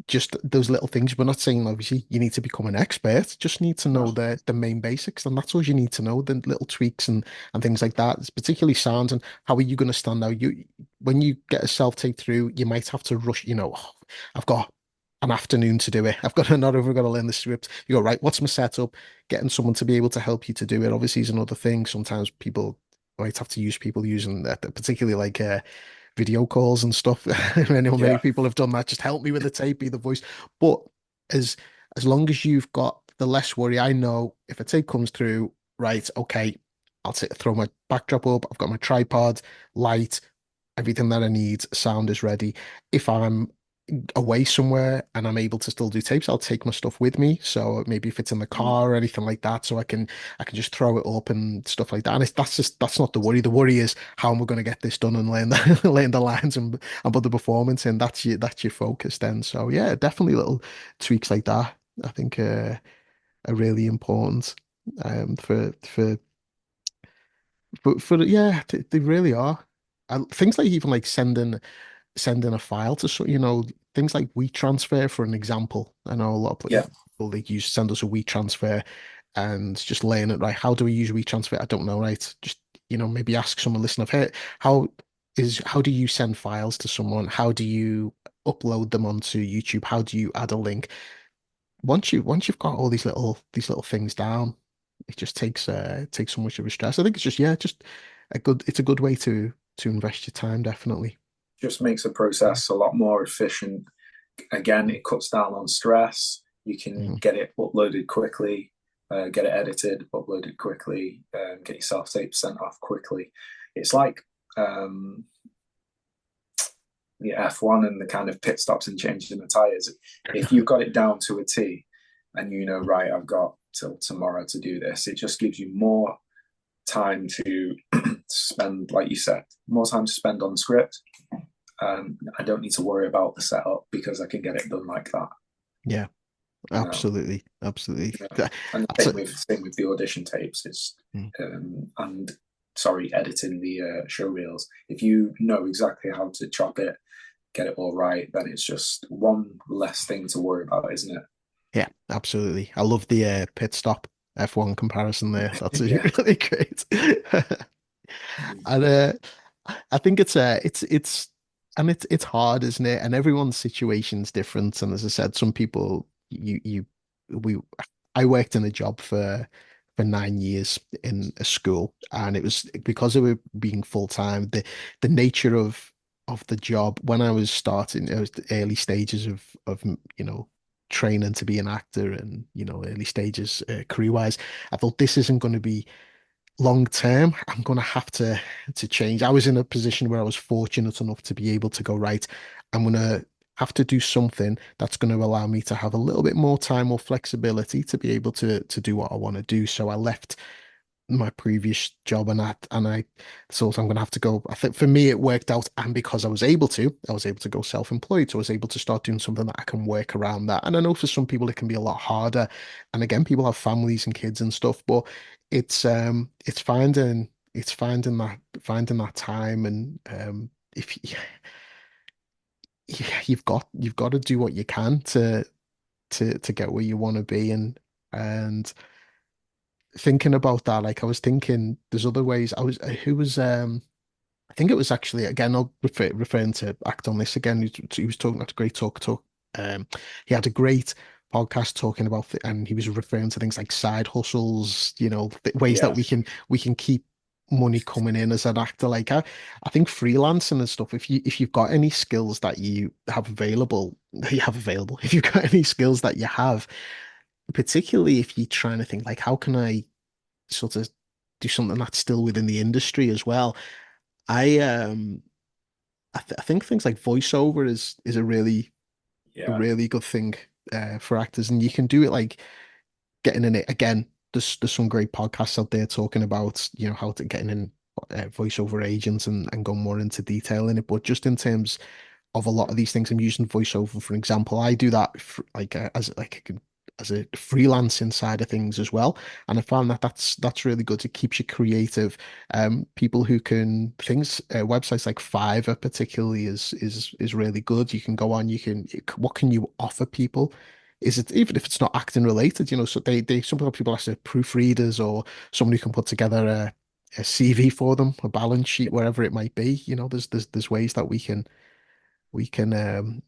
just those little things. We're not saying obviously you need to become an expert, just need to know No. the main basics, and that's all you need to know. The little tweaks and things like that. It's particularly sounds, and how are you going to stand out? When you get a self-tape through, you might have to rush, "Oh, I've got an afternoon to do it. I've got to learn the script." You go, right, what's my setup? Getting someone to be able to help you to do it obviously is another thing. Sometimes people might have to use people using that, particularly like video calls and stuff. I know many Yeah. people have done that. Just help me with the tape, be the voice. But as as long as you've got the less worry, I know if a tape comes through, right, okay, throw my backdrop up. I've got my tripod, light, everything that I need. Sound is ready. If I'm away somewhere and I'm able to still do tapes, I'll take my stuff with me. So maybe if it's in the Mm. car or anything like that, so I can just throw it up and stuff like that. And that's not the worry. The worry is, how am I going to get this done and learn learn the lines and put the performance in. That's your focus then. So yeah, definitely little tweaks like that, I think, are really important. For yeah, they really are. And things like, even like sending a file to, things like WeTransfer, for an example. I know a lot of Yeah. people, they send us a WeTransfer, and just laying it, right, how do we use WeTransfer? I don't know, right? Just, maybe ask someone, listen, I've heard, how do you send files to someone? How do you upload them onto YouTube? How do you add a link? Once you've got all these little things down, it just takes so much of a stress. I think it's just, yeah, just it's a good way to invest your time, definitely. Just makes the process a lot more efficient. Again, it cuts down on stress. You can Mhm. get it uploaded quickly. get it edited, upload it quickly, get your self tape sent off quickly. It's like the F1 and the kind of pit stops and changing the tires. If you've got it down to a T and you know, right, I've got till tomorrow to do this, it just gives you more time to spend, like you said, more time to spend on the script. I don't need to worry about the setup because I can get it done like that. Yeah, You know, absolutely, absolutely. and That's same with the audition tapes. It's mm. and sorry, editing the show reels. If you know exactly how to chop it, get it all right, then it's just one less thing to worry about, isn't it? Yeah, absolutely. I love the pit stop F1 comparison there. That's Yeah. really great. And I think it's and it's hard, isn't it? And everyone's situation's different. And as I said, some people we I worked in a job for 9 years in a school, and it was because of it being full time, the nature of the job when I was starting, it was the early stages of training to be an actor and early stages career wise. I thought this isn't going to be long term. I'm going to have to change. I was in a position where I was fortunate enough to be able to go, right, I'm going to have to do something that's going to allow me to have a little bit more time or flexibility to be able to do what I want to do. So I left my previous job, and I thought I'm going to have to go. I think for me it worked out, and because I was able to go self-employed, so I was able to start doing something that I can work around that. And I know for some people it can be a lot harder, and again, people have families and kids and stuff, but it's finding that time. And if you, you've got to do what you can to get where you want to be. And thinking about that, like I was thinking there's other ways. Who was I think it was actually, again, I'll referring to Act on This again. He was talking at a great talk. Um, he had a great podcast talking about and he was referring to things like side hustles, ways that Yeah. we can keep money coming in as an actor. Like I think freelancing and stuff, if you've got any skills that you have available, if you've got any skills that you have, particularly if you're trying to think like, how can I sort of do something that's still within the industry as well? I I think things like voiceover is a Yeah. really good thing for actors, and you can do it like getting in it again. There's some great podcasts out there talking about how to getting in voiceover agents and go more into detail in it. But just in terms of a lot of these things, I'm using voiceover for example. I do that for, like as a freelancing side of things as well, and I found that that's really good. It keeps you creative. People who can things websites like Fiverr particularly is really good. You can go on. What can you offer people? Is it even if it's not acting related? So they some people ask for proofreaders or someone who can put together a CV for them, a balance sheet, wherever it might be. There's ways that we can um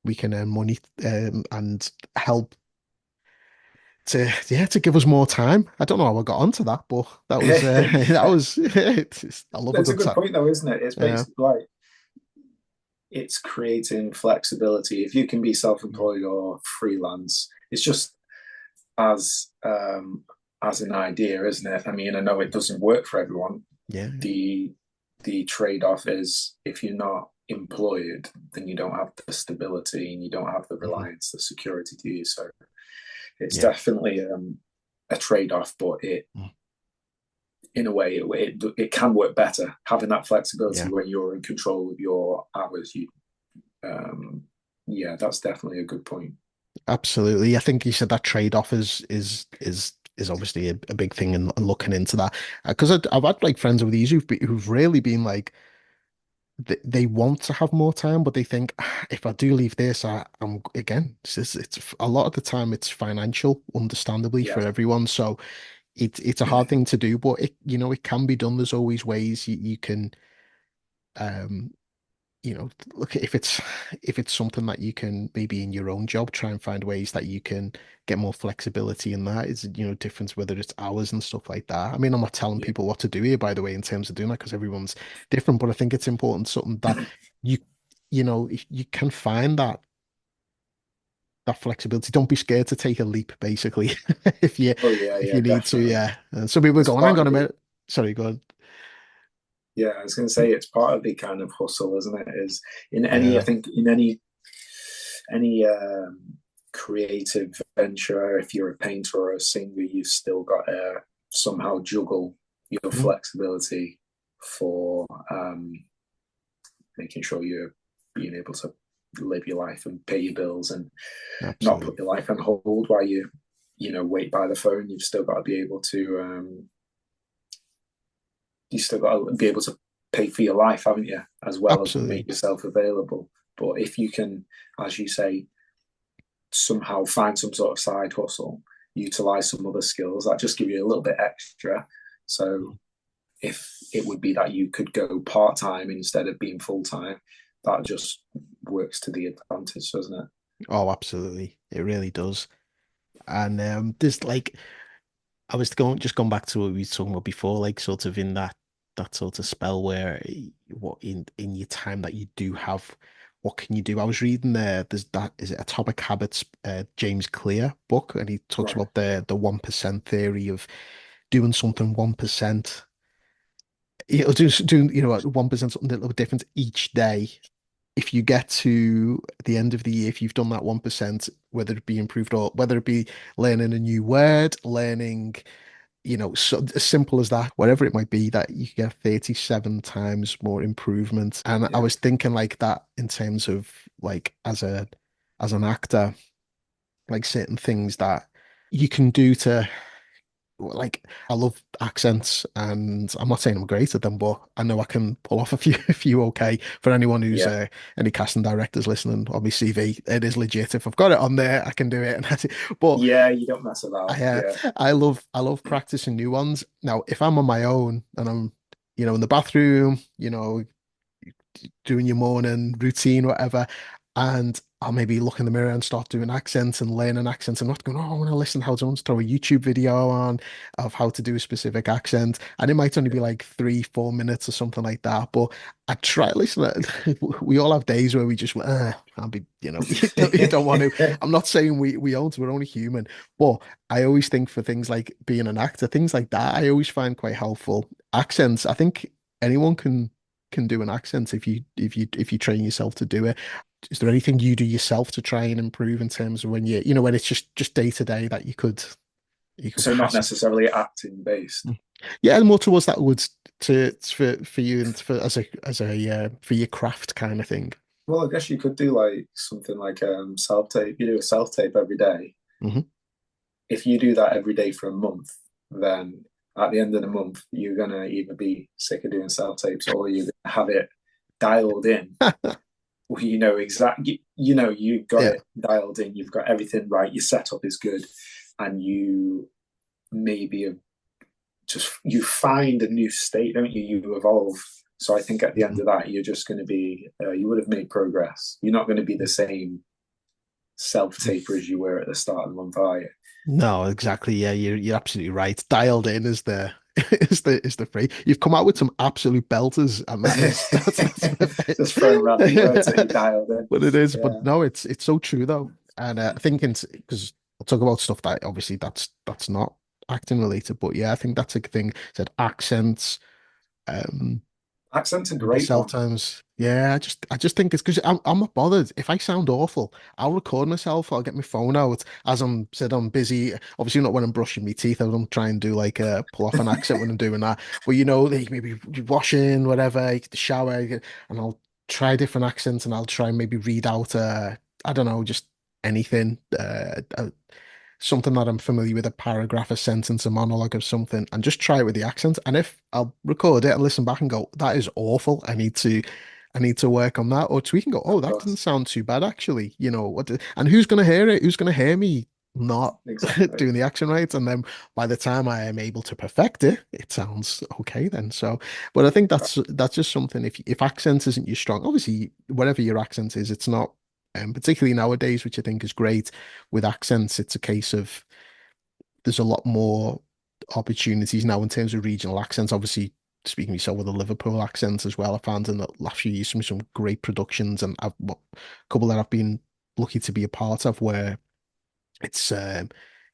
we can earn money and help to give us more time. I don't know how I got onto that, but that was that Yeah. was I love a That's a good good time. point, though, isn't it? It's Yeah. basically like it's creating flexibility. If you can be self-employed or freelance, it's just as as an idea, isn't it? I mean, I know it doesn't work for everyone. Yeah. The trade-off is if you're not employed, then you don't have the stability and you don't have the Mhm. reliance, the security to you. So it's Yeah. definitely a trade-off, but it Mm. in a way it can work better having that flexibility Yeah. when you're in control of your hours. Um, yeah, that's definitely a good point. Absolutely. I think you said that trade-off is obviously a big thing and looking into that because I've had like friends over the years who've really been like they want to have more time, but they think, "Ah, if I do leave this, I'm again. It's a lot of the time it's financial, understandably Yeah, for everyone. So it's a hard thing to do, but it can be done. There's always ways you can um look if it's something that you can maybe in your own job try and find ways that you can get more flexibility in that. Is difference whether it's hours and stuff like that. I mean, I'm not telling yeah, people what to do here, by the way, in terms of doing that because everyone's different, but I think it's important something that you you can find that that flexibility. Don't be scared to take a leap, basically, if you Oh yeah, if yeah, you need to. definitely. Yeah. And some people are It's going, hang part on of a the minute. Sorry, go on. Yeah, I was going to say it's part of the kind of hustle, isn't it? Is in any, I Yeah, think, in any creative venture, if you're a painter or a singer, you've still got to somehow juggle your mm, flexibility for making sure you're being able to live your life and pay your bills and not put absolutely, your life on hold while wait by the phone. You've still got to be able to you still got to be able to pay for your life, haven't you? As well as make absolutely, yourself available. But if you can, as you say, somehow find some sort of side hustle, utilize some other skills that just give you a little bit extra. So if it would be that you could go part time instead of being full time, that just works to the advantage, doesn't it? oh, absolutely, it really does. And there's like I was going back to what we were talking about before, like sort of in that sort of spell where what in your time that you do have, what can you do? I was reading there's that is it Atomic Habits, James Clear book, and he talks Right. about the 1% theory of doing something 1%, doing 1% something a little different each day. If you get to the end of the year, if you've done that 1%, whether it be improved or whether it be learning a new word, learning so as simple as that, whatever it might be, that you get 37 times more improvement. And I Yeah. was thinking like that in terms of like as an actor, like certain things that you can do to like I love accents and I'm not saying I'm great at them, but I know I can pull off a few a few okay. For anyone who's Yeah. any casting directors listening on my CV, it is legit. If I've got it on there, I can do it and that's it. But Yeah. You don't mess about. Yeah. I love practicing new ones. Now, if I'm on my own and I'm, in the bathroom, doing your morning routine, whatever, and I'll maybe look in the mirror and start doing accents and learning accents. I'm not going, oh, I want to listen how to throw a YouTube video on of how to do a specific accent. And it might only be like 3, 4 minutes or something like that. But I try, listen, we all have days where we just, I'll be, you don't want to. I'm not saying we aren't, we're only human. But I always think for things like being an actor, things like that, I always find quite helpful. Accents, I think anyone can do an accent if you train yourself to do it. Is there anything you do yourself to try and improve in terms of when when it's just day to day that you could So not pass? necessarily acting based. Yeah, more towards that woods for you and for as a for your craft kind of thing. Well, I guess you could do like something like self tape. You do a self tape every day. Hmm. If you do that every day for a month, then at the end of the month, you're gonna either be sick of doing self tapes or you're gonna have it dialed in. You know exactly. You've got Yeah, it dialed in. You've got everything right. Your setup is good, and you maybe have just you find a new state, don't you? You evolve. So I think at the end mhm. of that, you're just going to be you would have made progress. You're not going to be the same self taper as you were at the start of the month, are you? No, exactly. Yeah, you're absolutely right. Dialed in is the is the phrase. You've come out with some absolute belters, and that's Just throwing random words at you dialed in. but it is. Yeah. But no, it's so true though. And I think because I'll talk about stuff that obviously that's not acting related, but yeah, I think that's a thing. Said accents, um, Accent's a maybe great cell one. times. Yeah, I just think it's because I'm not bothered. If I sound awful, I'll record myself. I'll get my phone out as I'm busy. Obviously, not when I'm brushing my teeth. I don't try and do like pull off an accent when I'm doing that. But like maybe washing, whatever, you get the shower, and I'll try different accents and I'll try and maybe read out I don't know, just anything. Something that I'm familiar with, a paragraph, a sentence, a monologue of something, and just try it with the accent. And if I'll record it and listen back and go, that is awful. I need to work on that or tweak and go, oh, Of that doesn't course. sound too bad actually. And who's gonna hear it? Who's gonna hear me not Exactly. doing the action right? And then by the time I am able to perfect it, it sounds okay then. So, but I think that's just something. If accent isn't your strong, obviously whatever your accent is, it's not. Particularly nowadays, which I think is great with accents, it's a case of there's a lot more opportunities now in terms of regional accents. Obviously, speaking yourself with a Liverpool accent as well, I found in the last few years some great productions, and a couple that I've been lucky to be a part of, where it's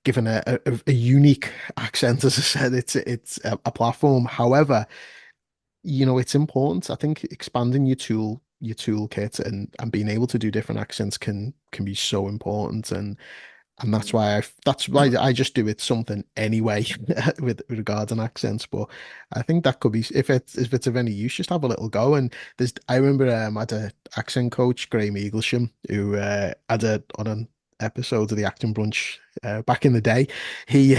given a unique accent. As I said, it's a platform. However, it's important. I think expanding your toolkit and being able to do different accents can be so important. And that's why I just do it something anyway with regarding accents. But I think that could be, if it's of any use, just have a little go. And I remember I had a accent coach, Graham Eaglesham, who had on an episode of the Acting Brunch back in the day. He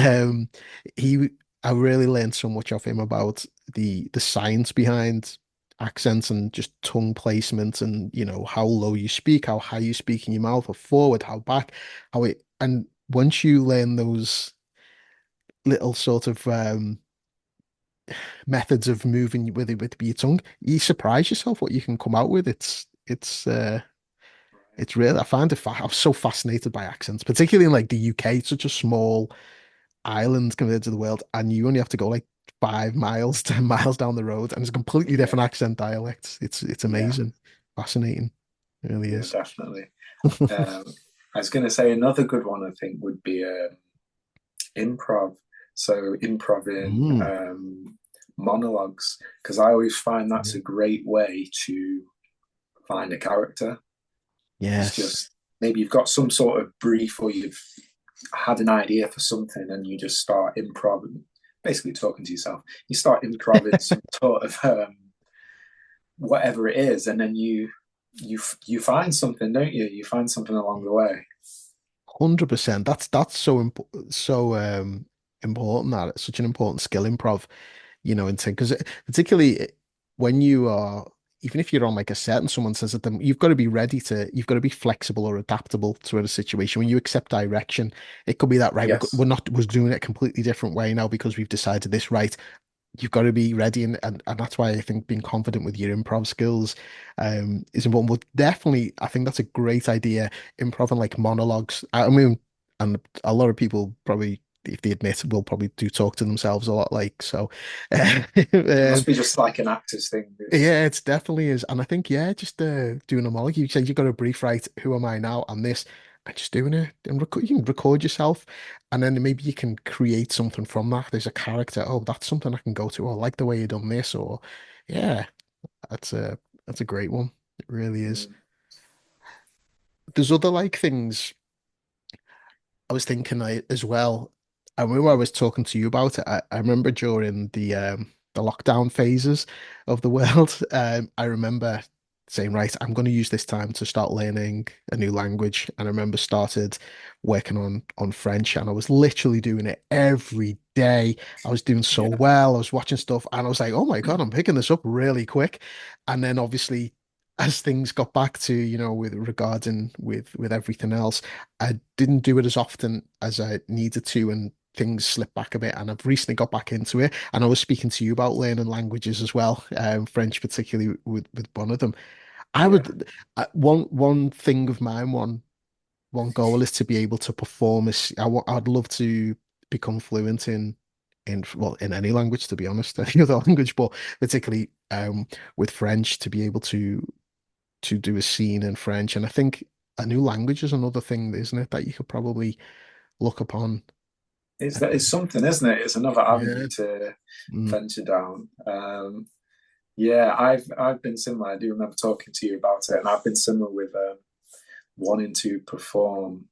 I really learned so much of him about the science behind accents and just tongue placement, and how low you speak, how high you speak in your mouth, or forward, how back, and once you learn those little sort of methods of moving with your tongue, you surprise yourself what you can come out with. It's really, I find I'm so fascinated by accents, particularly in like the UK. It's such a small island compared to the world, and you only have to go like 5 miles, 10 miles down the road, and it's a completely Yeah, different accent dialect. It's yeah, amazing, fascinating. It really yeah, is. definitely. Um, I was going to say another good one I think would be improv. So improv in Mm, monologues, because I always find that's a great way to find a character. It's yes. just maybe you've got some sort of brief, or you've had an idea for something and you just start improv, basically talking to yourself. You start improvising some sort of whatever it is, and then you find something, don't you? You find something along the way. 100%. That's so important. That it's such an important skill, improv. And because particularly when you are, even if you're on like a set and someone says at them, you've got to be flexible or adaptable to a situation. When you accept direction, it could be that, right, Yes. we're doing it a completely different way now because we've decided this, right? You've got to be ready, and that's why I think being confident with your improv skills is important. But definitely, I think that's a great idea. Improv and like monologues. I mean, and a lot of people probably, if they admit, will probably do talk to themselves a lot. Like so, It um, must be just like an actor's thing. yeah, it's definitely is. And I think, yeah, just doing a monologue. You said you got a brief, right? Who am I now? And this, and just doing it, and you can record yourself, and then maybe you can create something from that. There's a character. Oh, that's something I can go to. Oh, I like the way you done this. Or, yeah, that's a great one. It really is. Mm. There's other like things I was thinking as well. I remember I was talking to you about it. I remember during the lockdown phases of the world, I remember saying, right, I'm going to use this time to start learning a new language. And I remember started working on French, and I was literally doing it every day. I was doing so Yeah. well. I was watching stuff, and I was like, oh my God, I'm picking this up really quick. And then obviously, as things got back to, with regarding with everything else, I didn't do it as often as I needed to, and things slipped back a bit. And I've recently got back into it. And I was speaking to you about learning languages as well, French particularly with one of them. I Yeah. would one thing of mine, one goal is to be able to perform. I'd love to become fluent in any language, to be honest, any other language, but particularly with French, to be able to do a scene in French. And I think a new language is another thing, isn't it, that you could probably look upon. It's something, isn't it? It's another Yeah. avenue to Mm. venture down. Yeah, I've been similar. I do remember talking to you about it, and I've been similar with wanting to perform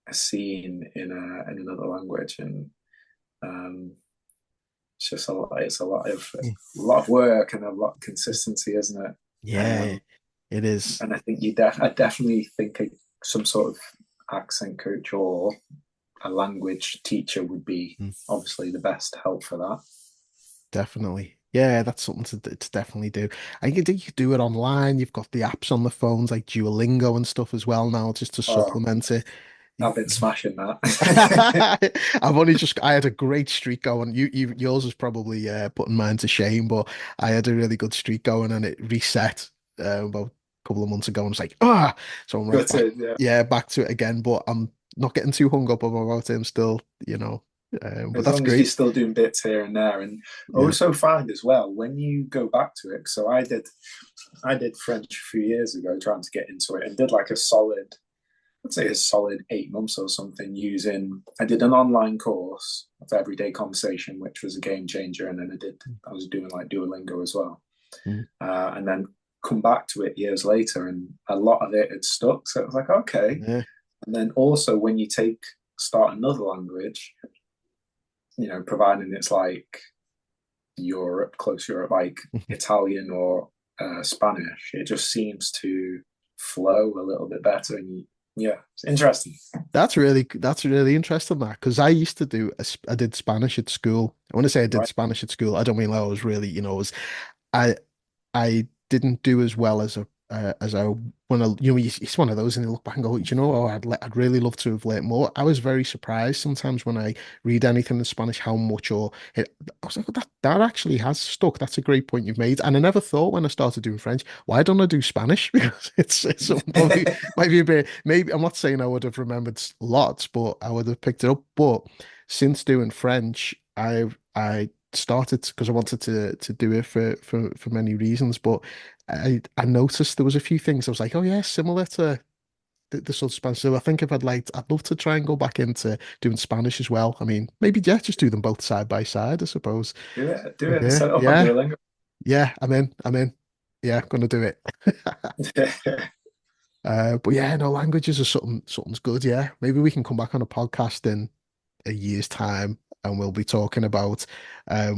a scene in another language, and um, it's just it's a lot of work and a lot of consistency, isn't it? Yeah, it is. And I think I definitely think some sort of accent coach or a language teacher would be Mm. obviously the best help for that. Definitely. Yeah, that's something to definitely do. I think you could do it online. You've got the apps on the phones like Duolingo and stuff as well now, just to Oh, supplement it. I've been smashing that. I had a great streak going. Yours was probably putting mine to shame, but I had a really good streak going, and it reset about a couple of months ago, and it's like, so I'm right Got back, to, yeah. yeah, back to it again. But I'm not getting too hung up about it. I'm still, but As that's long as you're great. still doing bits here and there, and Yeah. also find as well when you go back to it. So I did French a few years ago, trying to get into it, and did like a solid. I'd say a solid 8 months or something using. I did an online course of everyday conversation, which was a game changer, and then I was doing like Duolingo as well, Mm. and then come back to it years later, and a lot of it had stuck. So it was like, okay. Yeah. And then also when you start another language, providing it's like Europe, close Europe, like Italian or Spanish, it just seems to flow a little bit better. And yeah, it's interesting. That's really interesting, that, because I did Spanish at school. I want to say I did Right. Spanish at school. I don't mean like I was really, I I didn't do as well as I when I, it's one of those, and you look back and go, oh, I'd really love to have learned more. I was very surprised sometimes when I read anything in Spanish how much I was like, that actually has stuck. That's a great point you've made, and I never thought when I started doing French, why don't I do Spanish? Because it's probably might be a bit, maybe I'm not saying I would have remembered lots, but I would have picked it up. But since doing French, I started because I wanted to do it for many reasons, but I noticed there was a few things I was like, oh yeah, similar to the sort of Spanish. So I think if I'd love to try and go back into doing Spanish as well. I mean, maybe yeah, just do them both side by side, I suppose. Do it. Yeah, Set it up on yeah, Duolingo. yeah. I'm in. Yeah, gonna do it. But yeah, no, languages are something's good. Yeah, maybe we can come back on a podcast in a year's time and we'll be talking about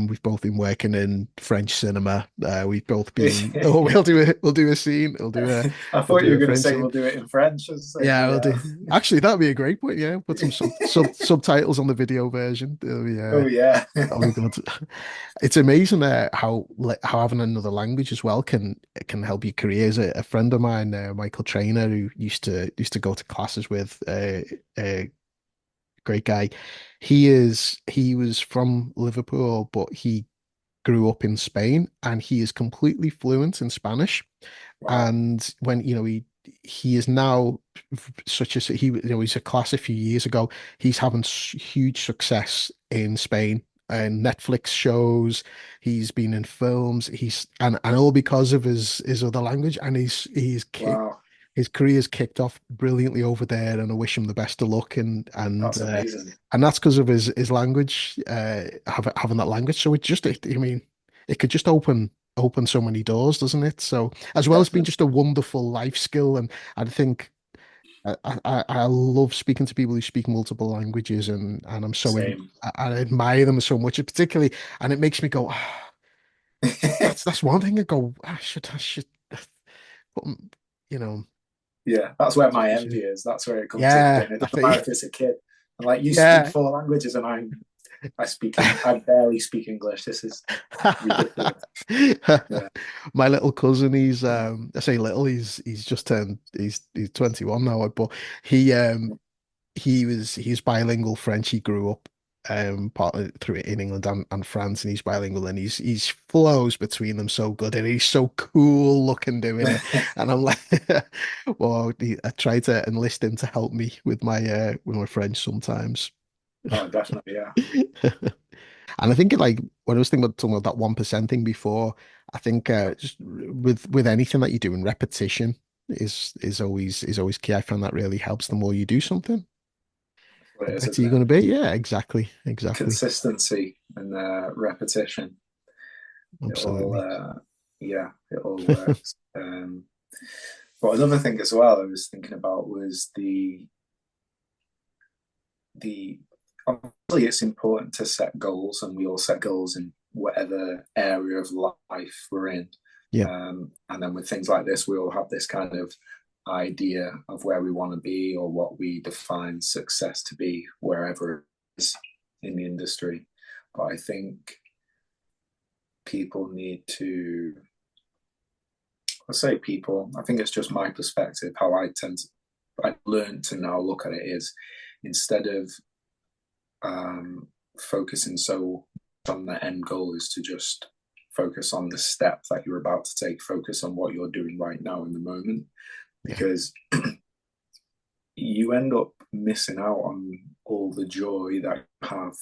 we've both been working in French cinema. We've both been we'll do a scene. I We'll thought you do were a going to French say scene. we'll do it in French. I was like, Yeah, we'll yeah. do. Actually, that'd be a great point. Yeah, put some subtitles on the video version. Oh yeah. That'll be good. It's amazing how having another language as well can help your career. As a friend of mine, Michael Trainer, who used to go to classes with, great guy. He was from Liverpool, but he grew up in Spain, and he is completely fluent in Spanish. Wow. And when he is now he's a class a few years ago. He's having huge success in Spain and Netflix shows. He's been in films. And all because of his other language. And Wow. his career's kicked off brilliantly over there. And I wish him the best of luck. That's amazing. And that's because of his language, having that language. So I mean, it could just open so many doors, doesn't it? So as well as being Definitely. just a wonderful life skill, and I think I love speaking to people who speak multiple languages, and Same. I admire them so much, particularly, and it makes me go, "Ah, that's one thing." I go, I should, put, you know, Yeah, that's where my envy is. That's where it comes in. yeah, It I doesn't matter think, if it's a kid. I'm like, you speak yeah. 4 languages, and I barely speak English. This is ridiculous. Yeah. My little cousin, I say little, he's just turned he's 21 now, but he he's bilingual French. He grew up partly through in England and France, and he's bilingual, and he's flows between them so good, and he's so cool looking doing it. And I'm like, well, I try to enlist him to help me with my French sometimes. Oh, definitely. Yeah. And I think like when I was thinking about talking about that 1% thing before, I think just with anything that you do, and repetition is always key. I find that really helps. The more you do something, That's what the it is, better isn't you're it? going to be. Yeah, exactly. Consistency and repetition. It all, Absolutely. yeah, it all works. But another thing as well I was thinking about was the obviously it's important to set goals, and we all set goals in whatever area of life we're in. Yeah. And then with things like this, we all have this kind of idea of where we want to be or what we define success to be wherever it is in the industry. But I think people need to, I say people, I think it's just my perspective, how I learned to now look at it is, instead of focusing so on the end goal, is to just focus on the step that you're about to take, focus on what you're doing right now in the moment, Yeah. because you end up missing out on all the joy that you have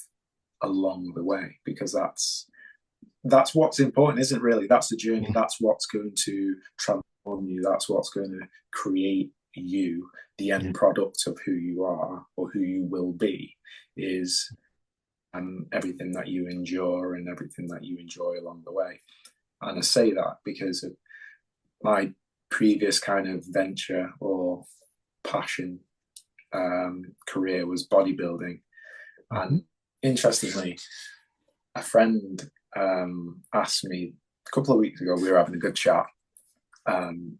along the way, because that's what's important, isn't it? Really, that's the journey. That's what's going to transform you. That's what's going to create you, the Yeah. end product of who you are or who you will be is everything that you endure and everything that you enjoy along the way. And I say that because of my previous kind of venture or passion career was bodybuilding. Hmm. And interestingly, a friend asked me a couple of weeks ago, we were having a good chat. And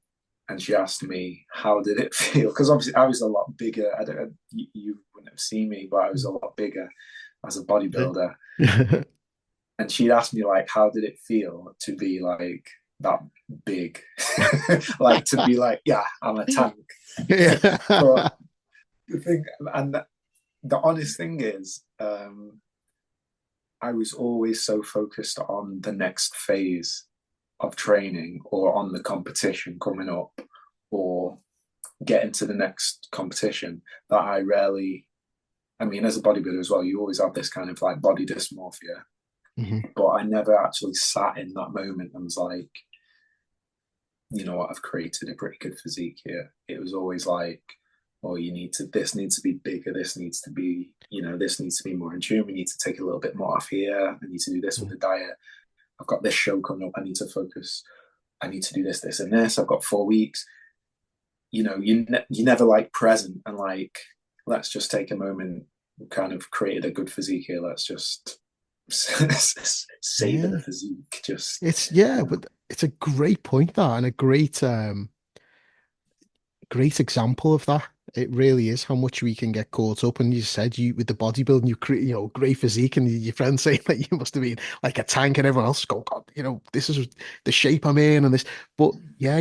she asked me, how did it feel? Because obviously I was a lot bigger. I don't, you wouldn't have seen me, but I was a lot bigger as a bodybuilder. Yeah. And she'd asked me, like, how did it feel to be like that big? Like to be like, yeah, I'm a tank. But Yeah. the thing, and the honest thing is, I was always so focused on the next phase of training or on the competition coming up or getting to the next competition that I rarely, I mean, as a bodybuilder as well, you always have this kind of like body dysmorphia, Hmm. but I never actually sat in that moment and was like, you know what, I've created a pretty good physique here. It was always like, oh, you need to, this needs to be bigger, this needs to be, you know, this needs to be more in tune. We need to take a little bit more off here. I need to do this with the diet. I've got this show coming up. I need to focus. I need to do this, this, and this. I've got 4 weeks. You know, you never like present and like, let's just take a moment. We kind of created a good physique here. Let's just savor Yeah. the physique. Just, Yeah, you know, but it's a great point that and a great example of that. It really is how much we can get caught up. And you said you with the bodybuilding, you create, great physique, and your friends saying that you must have been like a tank, and everyone else go, God, this is the shape I'm in, and this. But yeah,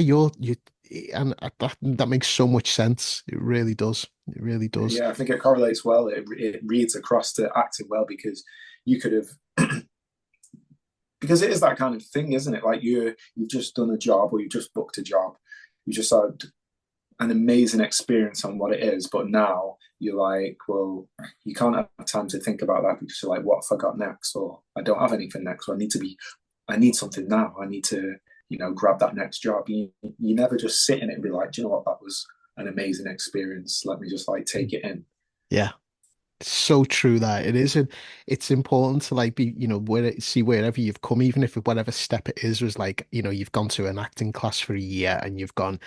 and that makes so much sense. It really does. It really does. yeah, I think it correlates well. It reads across to acting well because you could have because it is that kind of thing, isn't it? Like you've just done a job or you just booked a job, you just had an amazing experience on what it is, but now you're like, well, you can't have time to think about that because you're like, what have I got next? Or I don't have anything next. Or I need something now. I need to, grab that next job. You never just sit in it and be like, do you know what? That was an amazing experience. Let me just like take it in. Yeah. So true that it is. It's important to like be, see wherever you've come, even if whatever step it is was like, you've gone to an acting class for a year and you've gone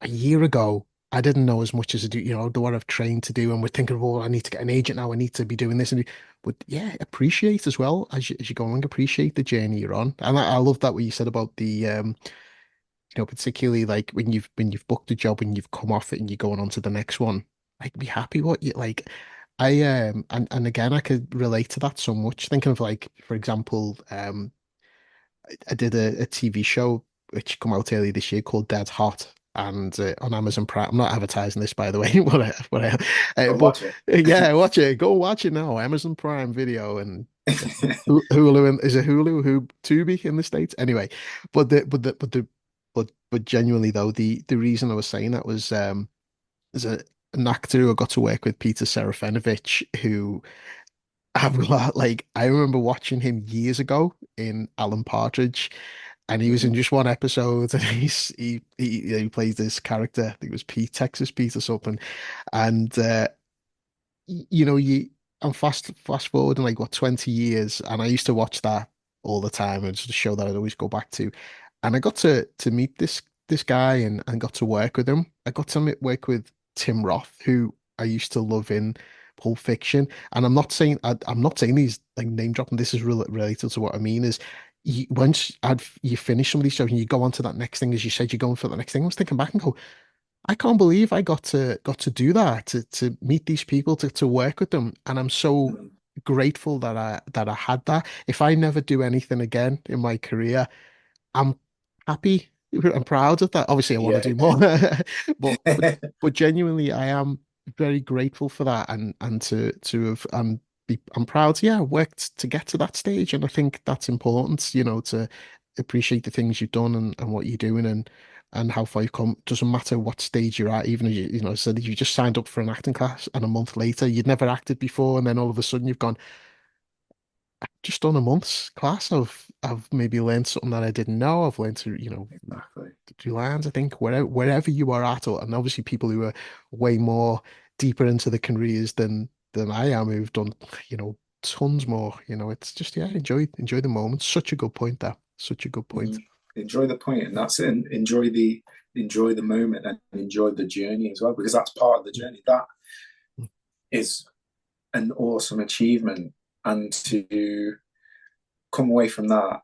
a year ago. I didn't know as much as I do, the what I've trained to do. And we're thinking, well, I need to get an agent now. I need to be doing this. But yeah, appreciate as well as you go along, appreciate the journey you're on. And I love that what you said about the, particularly like when you've booked a job and you've come off it and you're going on to the next one, like be happy what you like. And again I could relate to that so much. Thinking of like, for example, I did a TV show which come out earlier this year called Dead Hot. And on Amazon Prime, I'm not advertising this by the way, Go but watch it. yeah, watch it. Go watch it now. Amazon Prime Video and Hulu, and is it Hulu, who Tubi in the States? Anyway, but genuinely though, the reason I was saying that was there's an actor who I got to work with, Peter Serafinovich, who I remember watching him years ago in Alan Partridge, and he was in Mhm. just one episode, and he plays this character. I think it was Pete, Texas Pete or something, and you know, I'm fast forwarding like what 20 years, and I used to watch that all the time, and it's a show that I'd always go back to. And I got to meet this guy and got to work with him. I got to work with Tim Roth, who I used to love in Pulp Fiction. And I'm not saying he's like name dropping. This is related to what I mean is. Once you finish some of these shows and you go on to that next thing, as you said, you're going for the next thing. I was thinking back and go, I can't believe I got to do that, to meet these people, to work with them. And I'm so Mhm. grateful that I had that. If I never do anything again in my career, I'm happy. I'm proud of that. Obviously, I want to Yeah. do more, but genuinely, I am very grateful for that, and to have I'm proud. Yeah, I worked to get to that stage, and I think that's important. To appreciate the things you've done and what you're doing and how far you've come. Doesn't matter what stage you're at, even if said if you just signed up for an acting class and a month later you'd never acted before, and then all of a sudden you've gone, just done a month's class. I've maybe learned something that I didn't know. I've learned to, Exactly. do lines, I think, wherever you are at, and obviously people who are way more deeper into the careers than I am, who've done, tons more. It's just, yeah, enjoy the moment. Such a good point there. Such a good point. Mm. Enjoy the point, and that's it. And enjoy the moment and enjoy the journey as well, because that's part of the journey. That is an awesome achievement, and to come away from that,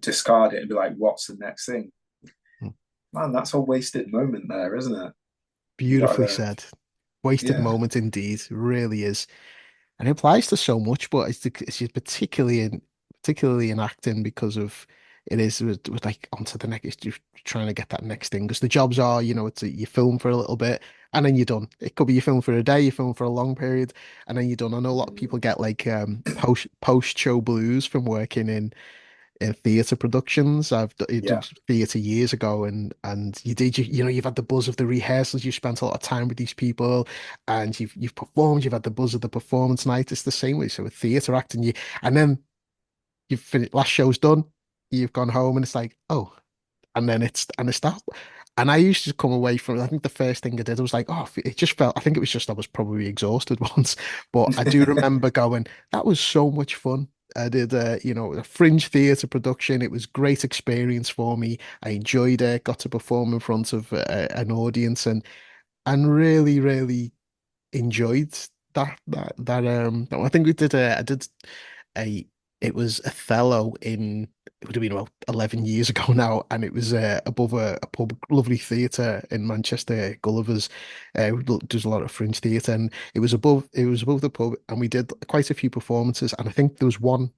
discard it, and be like, "What's the next thing?" Man, that's a wasted moment there, isn't it? You Beautifully gotta, said. Wasted yeah, moment indeed. It really is. And it applies to so much, but it's just particularly in acting because of it is with like onto the next, you're trying to get that next thing. Because the jobs are, you film for a little bit and then you're done. It could be you film for a day, you film for a long period, and then you're done. I know a lot of people get like post show blues from working in theatre productions. I've done yeah, theatre years ago, and you've had the buzz of the rehearsals. You've spent a lot of time with these people, and you've performed. You've had the buzz of the performance night. It's the same way. So with theatre acting, and then you've finished. Last show's done. You've gone home, and it's like, oh, and it's that. And I used to come away from, I think the first thing I did, I was like, oh, it just felt, I think it was just, I was probably exhausted once, but I do remember going, that was so much fun. I did a fringe theatre production. It was great experience for me. I enjoyed it, got to perform in front of an audience and really, really enjoyed I think we did I did a it was Othello in it would have been about 11 years ago now, and it was above a pub, lovely theatre in Manchester, Gulliver's. Does a lot of fringe theatre, and it was above the pub, and we did quite a few performances, and I think there was one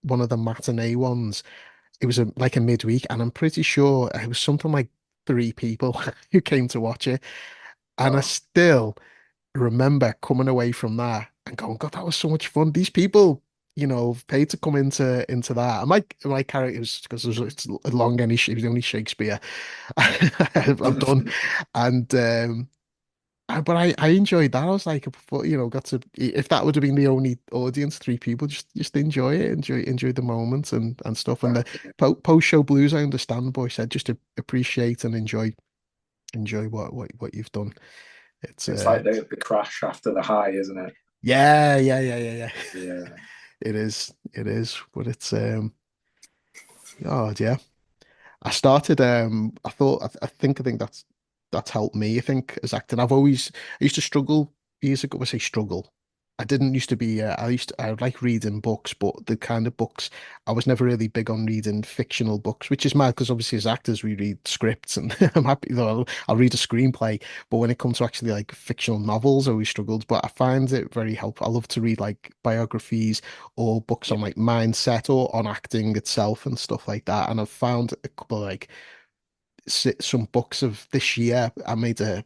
of the matinee ones. It was like a midweek, and I'm pretty sure it was something like three people who came to watch it, and I oh, still remember coming away from that and going, God, that was so much fun. These people, paid to come into that. And my character was because it's long any it was only Shakespeare. I'm done. And but I enjoyed that. I was like, got to if that would have been the only audience, three people, just enjoy it, enjoy the moments and stuff. And the exactly. post show blues, I understand, but I said just to appreciate and enjoy what you've done. It's It's like the crash after the high, isn't it? yeah, yeah, yeah, yeah, yeah. Yeah, It is, but it's oh yeah. I think that's helped me, I think, as acting. I used to struggle years ago. I say struggle. I didn't used to be I would like reading books, but the kind of books I was never really big on reading fictional books, which is mad because obviously as actors we read scripts and I'm happy though I'll read a screenplay, but when it comes to actually like fictional novels, I always struggled. But I find it very helpful. I love to read like biographies or books yeah. on like mindset or on acting itself and stuff like that. And I've found a couple of like some books of this year. I made a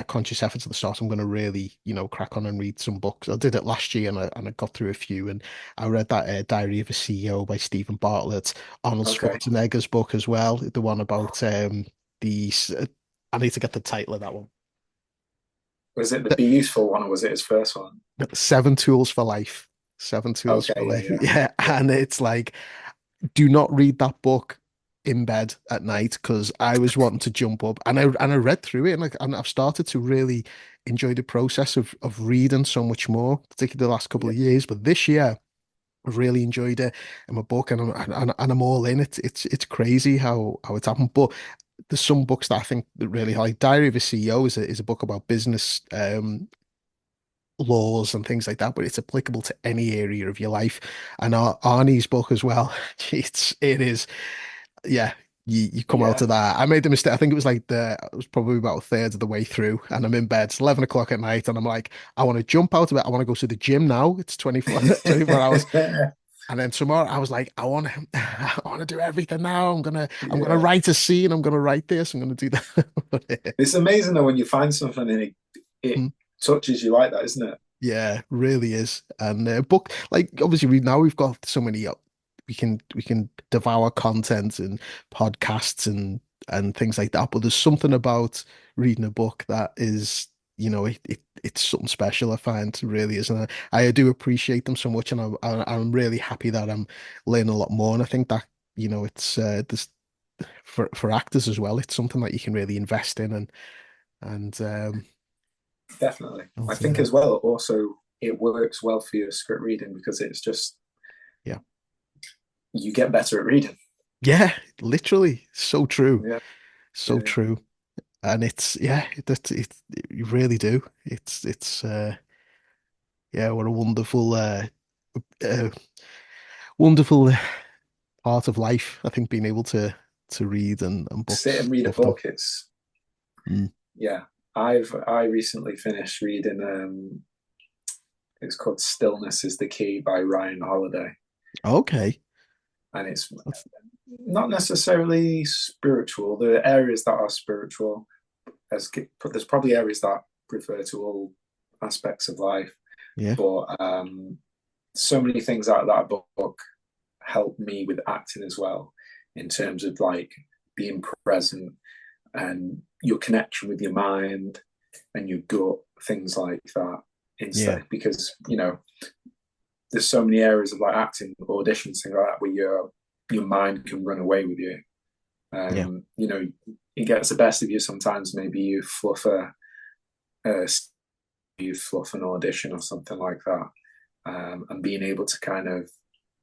conscious effort at the start. I'm going to really, crack on and read some books. I did it last year and I got through a few. And I read that Diary of a CEO by Stephen Bartlett, Arnold Okay. Schwarzenegger's book as well, the one about the. I need to get the title of that one. Was it the Be Useful one, or was it his first one? Seven Tools for Life. Seven Tools for Okay, yeah, Life. yeah, Yeah, yeah, and it's like do not read that book in bed at night because I was wanting to jump up and I read through it and I've started to really enjoy the process of reading so much more, particularly the last couple yeah, of years. But this year I've really enjoyed it in my book and I'm all in. It's crazy how it's happened. But there's some books that I think that really like Diary of a CEO is a book about business laws and things like that, but it's applicable to any area of your life. And Arnie's book as well. It is yeah, you come out yeah. of that. I made the mistake. I think it was probably about a third of the way through, and I'm in bed. It's 11 o'clock at night, and I'm like, I want to jump out of it. I want to go to the gym now. It's 24 hours. And then tomorrow I was like, I want to do everything now. I'm gonna Yeah. write a scene. I'm gonna write this. I'm gonna do that. It's amazing though when you find something and it touches you like that, isn't it? Yeah, really is. And book like obviously we've got so many we can devour content and podcasts and things like that. But there's something about reading a book that is, it's something special, I find, really, isn't it? I do appreciate them so much, and I'm really happy that I'm learning a lot more. And I think that, it's this for actors as well. It's something that you can really invest in, and Definitely. I think yeah, as well, also it works well for your script reading because it's just yeah, you get better at reading. yeah, literally, so true, Yeah, so yeah. true. And it's yeah, you really do. It's yeah, what a wonderful uh wonderful part of life. I think being able to read and Sit books and read a love them. book. It's Mm. yeah. I recently finished reading it's called Stillness is the Key by Ryan Holiday. Okay. And it's That's, not necessarily spiritual. There are areas that are spiritual. There's probably areas that refer to all aspects of life, yeah, but so many things out of that book helped me with acting as well, in terms of like being present and your connection with your mind and your gut, things like that. yeah, Instead, because there's so many areas of like acting, auditions, things like that, where your mind can run away with you. yeah, It gets the best of you sometimes. Maybe uh, you fluff an audition or something like that, and being able to kind of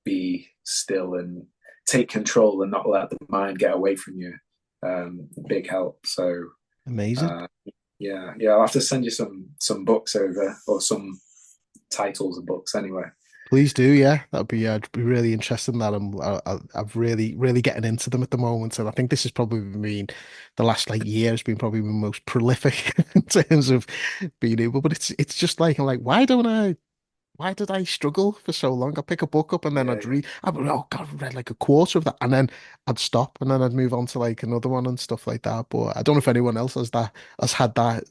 be still and take control and not let the mind get away from you. Big help. So amazing. uh, yeah, I'll have to send you some books over or some titles of books anyway. Please do, yeah. I'd be really interested in that. I'm really, really getting into them at the moment, and I think this has probably been the last like year has been probably the most prolific in terms of being able. But it's just like I'm like, why don't I? Why did I struggle for so long? I'd pick a book up and then Yeah, I'd yeah. read. Oh God, I read like a quarter of that, and then I'd stop, and then I'd move on to like another one and stuff like that. But I don't know if anyone else has had that.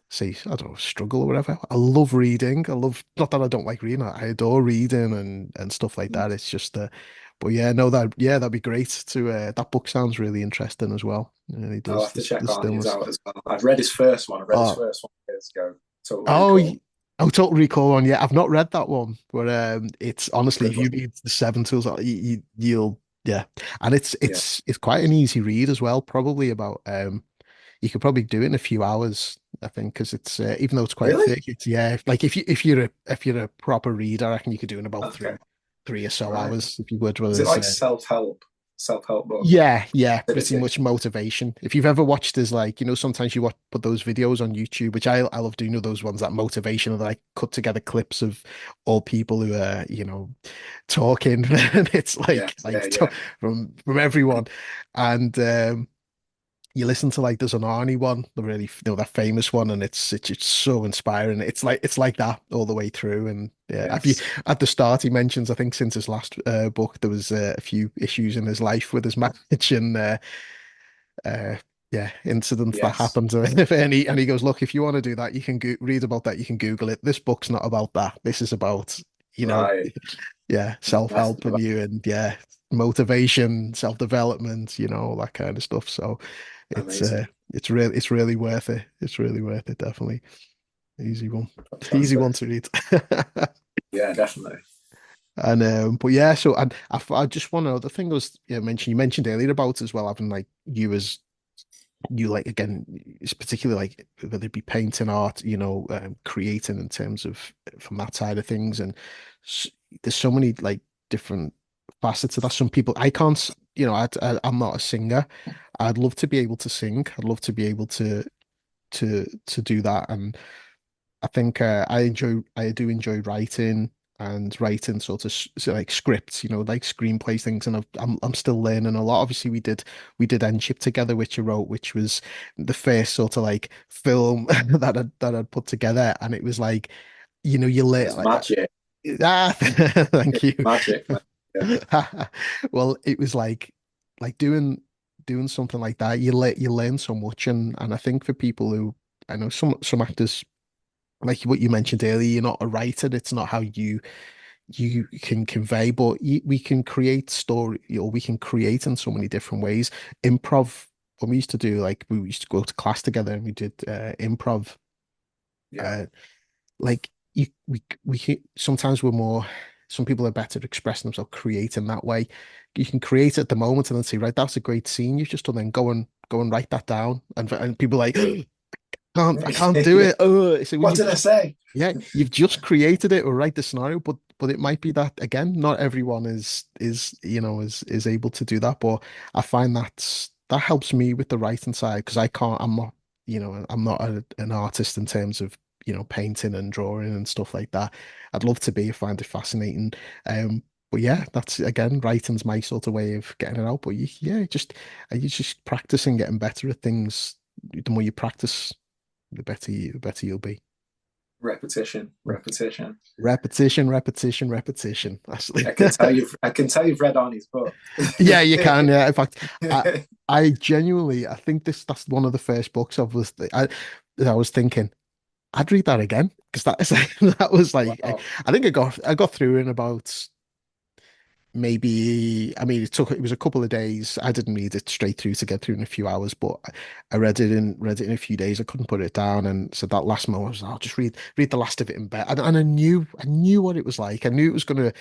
See, I don't know, struggle or whatever. I love reading. I love, not that I don't like reading, I adore reading and stuff like that. It's just but yeah, no, that'd be great to that book sounds really interesting as well. It really I'll does. have to check The on his stillness. out as well. I've read his first one. I read his Oh, first one years ago. Total oh, Recall. oh, Total Recall one. Yeah, I've not read that one, but it's honestly, Good if you one. read the Seven Tools, you'll yeah, and it's Yeah. it's it's quite an easy read as well. Probably about you could probably do it in a few hours, I think, because it's even though it's quite Really? thick, it's yeah. Like if you're a proper reader, I reckon you could do it in about Okay. three or so Right. hours if you would. Is it Whereas like self help book? yeah, yeah, pretty Activity? much motivation. If you've ever watched as like, sometimes you watch put those videos on YouTube, which I love doing those ones that motivation that I cut together clips of all people who are, talking and it's Yeah, like yeah, yeah. from everyone. And you listen to like there's an Arnie one, the really that famous one, and it's so inspiring. It's like that all the way through. And yeah, if you Yes. at the start he mentions, I think since his last book there was a few issues in his life with his marriage and uh yeah, incidents that Yes. happened to him. And he goes, look, if you want to do that, you can read about that, you can Google it. This book's not about that. This is about, you know, Right. yeah, Method self-help of and you and yeah, motivation, self-development, all that kind of stuff. So it's uh amazing. it's really worth it. It's really worth it, definitely. Easy one. Easy one Fantastic. to read. Yeah, definitely. And but yeah, so and I just want to the thing was you mentioned earlier about as well having like you as you like again it's particularly like whether it be painting art, creating in terms of from that side of things and s there's so many like different facets of that. Some people I can't I'm not a singer. I'd love to be able to sing. I'd love to be able to do that. And I think I do enjoy writing and writing sort of like scripts, like screenplay things. And I'm still learning a lot. Obviously, we did Endship together, which I wrote, which was the first sort of like film that I'd put together, and it was like, you learn It's like magic. thank It's you. magic, man. Yeah. Well, it was like doing something like that. You learn so much, and I think for people who I know some actors like what you mentioned earlier, you're not a writer. It's not how you can convey, but we can create story, or we can create in so many different ways. Improv. When we used to do like we used to go to class together and we did improv. Yeah. Like sometimes some people are better at expressing themselves creating that way. You can create at the moment and then say, right, that's a great scene you've just done, then go and write that down. And people are like, I can't do Yeah. it. Oh, so What did I say? yeah, you've just created it or write the scenario, but it might be that again, not everyone is able to do that. But I find that helps me with the writing side because I'm not, I'm not an artist in terms of, painting and drawing and stuff like that. I'd love to be, I find it fascinating. But yeah, that's again, writing's my sort of way of getting it out. But you just practice and getting better at things. The more you practice, the better you'll be. Repetition, repetition. Repetition, repetition, repetition. That's I can tell you've read Arnie's book. yeah, you can. Yeah, in fact, I genuinely, I think that's one of the first books I was thinking I'd read that again because that was like Wow. I think I got through in about maybe I mean it was a couple of days. I didn't read it straight through to get through in a few hours, but I read it in a few days. I couldn't put it down, and so that last moment I was like, I'll just read the last of it in bed. And I knew what it was like. I knew it was gonna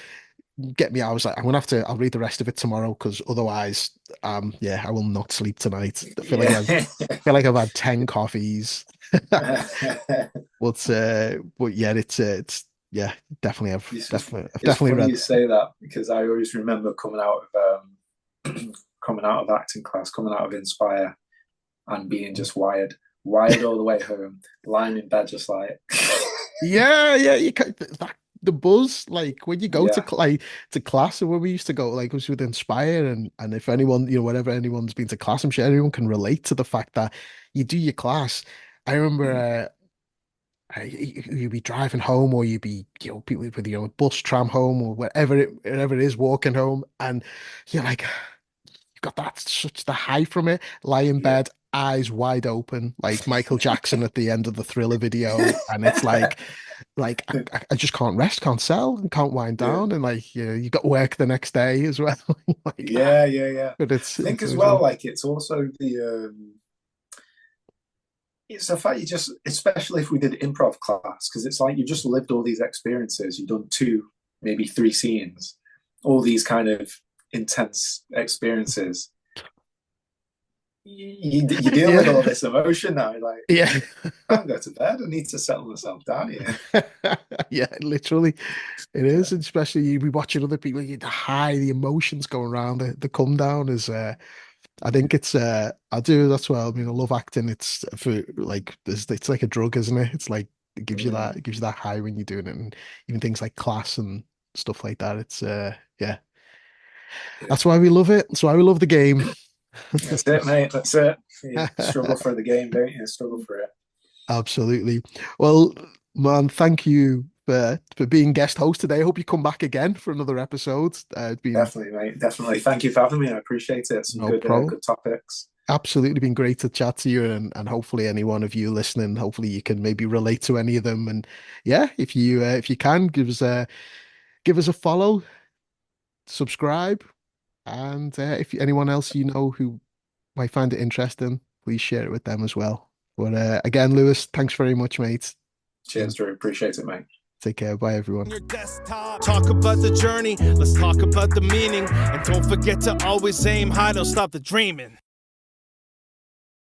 get me. I was like, I'll read the rest of it tomorrow because otherwise, yeah, I will not sleep tonight. I feel like I've had 10 coffees. But yeah, it's yeah, definitely I've It's definitely funny read you say that because I always remember coming out of coming out of acting class, coming out of Inspire, and being just wired all the way home, lying in bed just like yeah, you can the buzz like when you go yeah. to class and when we used to go like it was with Inspire and if anyone whenever anyone's been to class I'm sure everyone can relate to the fact that you do your class. I remember you'd be driving home or you'd be people with bus tram home or wherever it is walking home and you're like you've got that such the high from it, lie in Yeah. bed, eyes wide open, like Michael Jackson at the end of the Thriller video, and it's like I just can't rest, can't sell, and can't wind Yeah. down, and like you got work the next day as well. Like, Yeah. but I think it's as always well, like, like it's also it's the fact you just, especially if we did improv class, because it's like you just lived all these experiences. You've done 2, maybe 3 scenes, all these kind of intense experiences. You deal with all this emotion now. Like, yeah, I can't go to bed. I need to settle myself down here. yeah, literally, it is. And especially you be watching other people, the emotions going around, the come down is. I think it's I do that's well. I mean, I love acting. It's for like it's like a drug, isn't it? It's like it gives you that high when you're doing it, and even things like class and stuff like that. It's yeah, Yeah. that's why we love it. That's why we love the game. That's it, mate. That's it. You struggle for the game, don't you? Struggle for it. Absolutely. Well, man, thank you for being guest host today. I hope you come back again for another episode. It's been Definitely, mate. Definitely. Thank you for having me. I appreciate it. Some no problem. good topics. Absolutely been great to chat to you and hopefully any one of you listening, hopefully you can maybe relate to any of them. And yeah, if you can give us a follow, subscribe, and if anyone else who might find it interesting, please share it with them as well. But again, Lewis, thanks very much, mate. Cheers, Drew. Appreciate it, mate. Take care. Bye, everyone. Your desktop. Talk about the journey. Let's talk about the meaning. And don't forget to always aim high. Don't stop the dreaming.